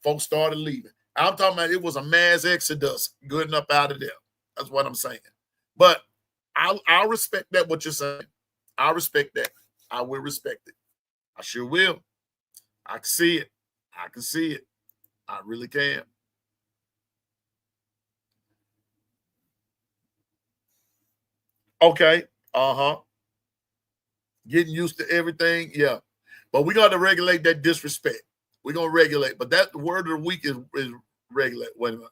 folks started leaving. I'm talking about it was a mass exodus good up out of there. That's what I'm saying. But I'll respect that, what you're saying. I'll respect that. I will respect it. I sure will. I can see it. I can see it. I really can. Okay. Getting used to everything. Yeah. But we got to regulate that disrespect. We're going to regulate. But that word of the week is regulate. Wait a minute.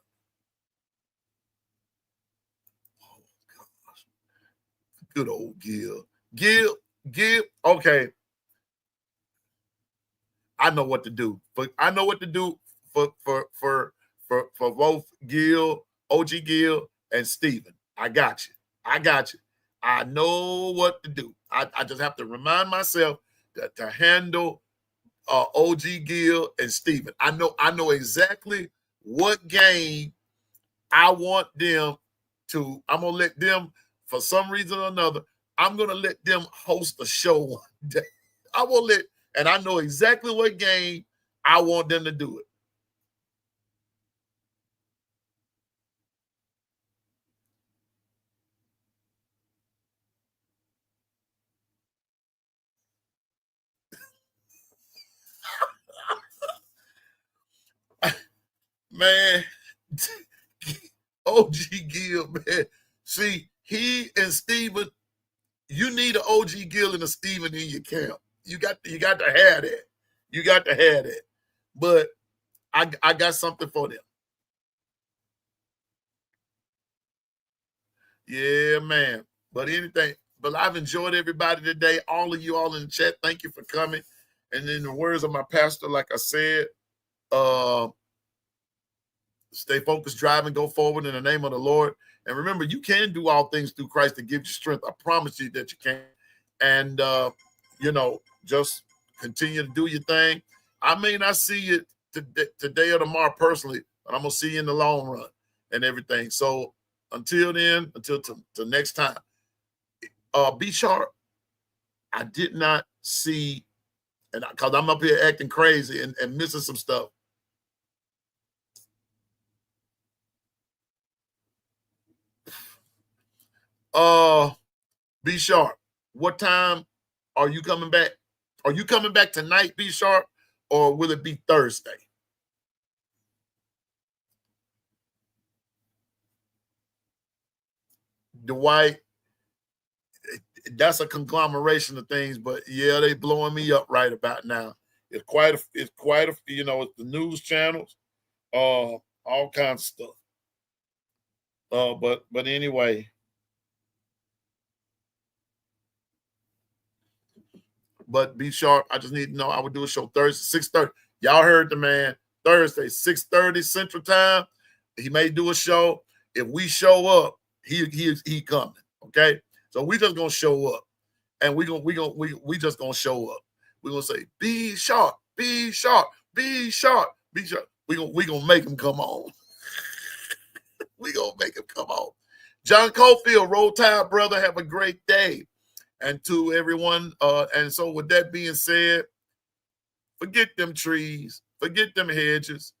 Oh, gosh. Good old Gil. Gil. Okay. I know what to do. I know what to do for both Gil, OG Gil, and Steven. I got you. I know what to do. I just have to remind myself that to handle OG Gil and Steven. I know exactly what game I want them to. I'm gonna let them, for some reason or another, I'm gonna let them host a show one day. And I know exactly what game I want them to do it. Man, OG Gil, man. See, he and Steven, you need an OG Gil and a Steven in your camp. You got to have that. You got to have that. But I got something for them. Yeah, man. But I've enjoyed everybody today. All of you all in the chat, thank you for coming. And in the words of my pastor, like I said, stay focused, drive, and go forward in the name of the Lord. And remember, you can do all things through Christ that gives you strength. I promise you that you can. And, just continue to do your thing. I may not see you today or tomorrow personally. but I'm gonna see you in the long run and everything. So until then, until next time, be sharp. I did not see, and because I'm up here acting crazy and missing some stuff. Be sharp. What time are you coming back? Are you coming back tonight, Be Sharp, or will it be Thursday? Dwight, that's a conglomeration of things, but yeah, they blowing me up right about now. It's quite a, it's the news channels, all kinds of stuff. But anyway. But Be Sharp, I just need to know. I would do a show Thursday, 6:30. Y'all heard the man. Thursday, 6:30 Central Time. He may do a show. If we show up, he coming. Okay. So we just gonna show up. And we just gonna show up. We're gonna say, Be Sharp, Be Sharp, Be Sharp, Be Sharp. We gonna make him come on. We gonna make him come on. John Cofield, Roll Tide, brother. Have a great day. And to everyone, and so with that being said, forget them trees, forget them hedges,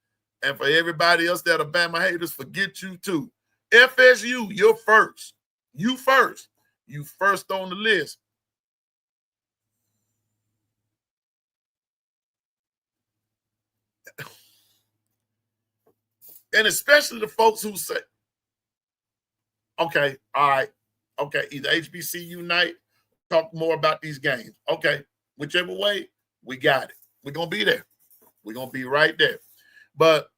and for everybody else that are Bama haters, forget you too. FSU, you're first. You first. You first on the list. And especially the folks who say, okay, all right, okay, either HBCU night, talk more about these games. Okay, whichever way, we got it. We're gonna be there. We're gonna be right there. But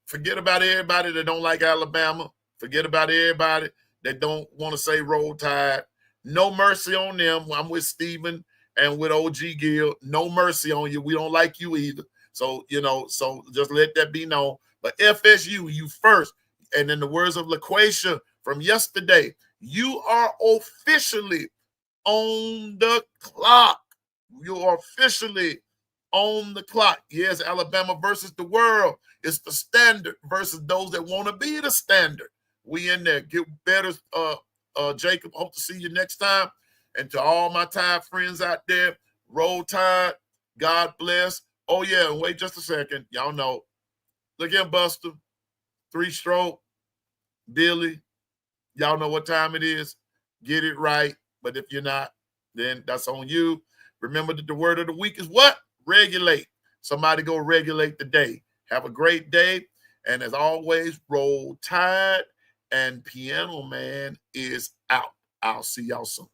forget about everybody that don't like Alabama. Forget about everybody that don't want to say Roll Tide. No mercy on them. I'm with Stephen and with OG Gill. No mercy on you. We don't like you either. So so just let that be known. But FSU, you first. And in the words of LaQuasia from yesterday, you are officially on the clock. You are officially on the clock. Yes, Alabama versus the world. It's the standard versus those that want to be the standard. We in there. Get better, Jacob. Hope to see you next time. And to all my Tide friends out there, Roll Tide. God bless. Oh, yeah, and wait just a second. Y'all know. Look at Buster. 3-stroke. Billy. Y'all know what time it is. Get it right. But if you're not, then that's on you. Remember that the word of the week is what? Regulate. Somebody go regulate the day. Have a great day. And as always, Roll Tide, and Pianoman is out. I'll see y'all soon.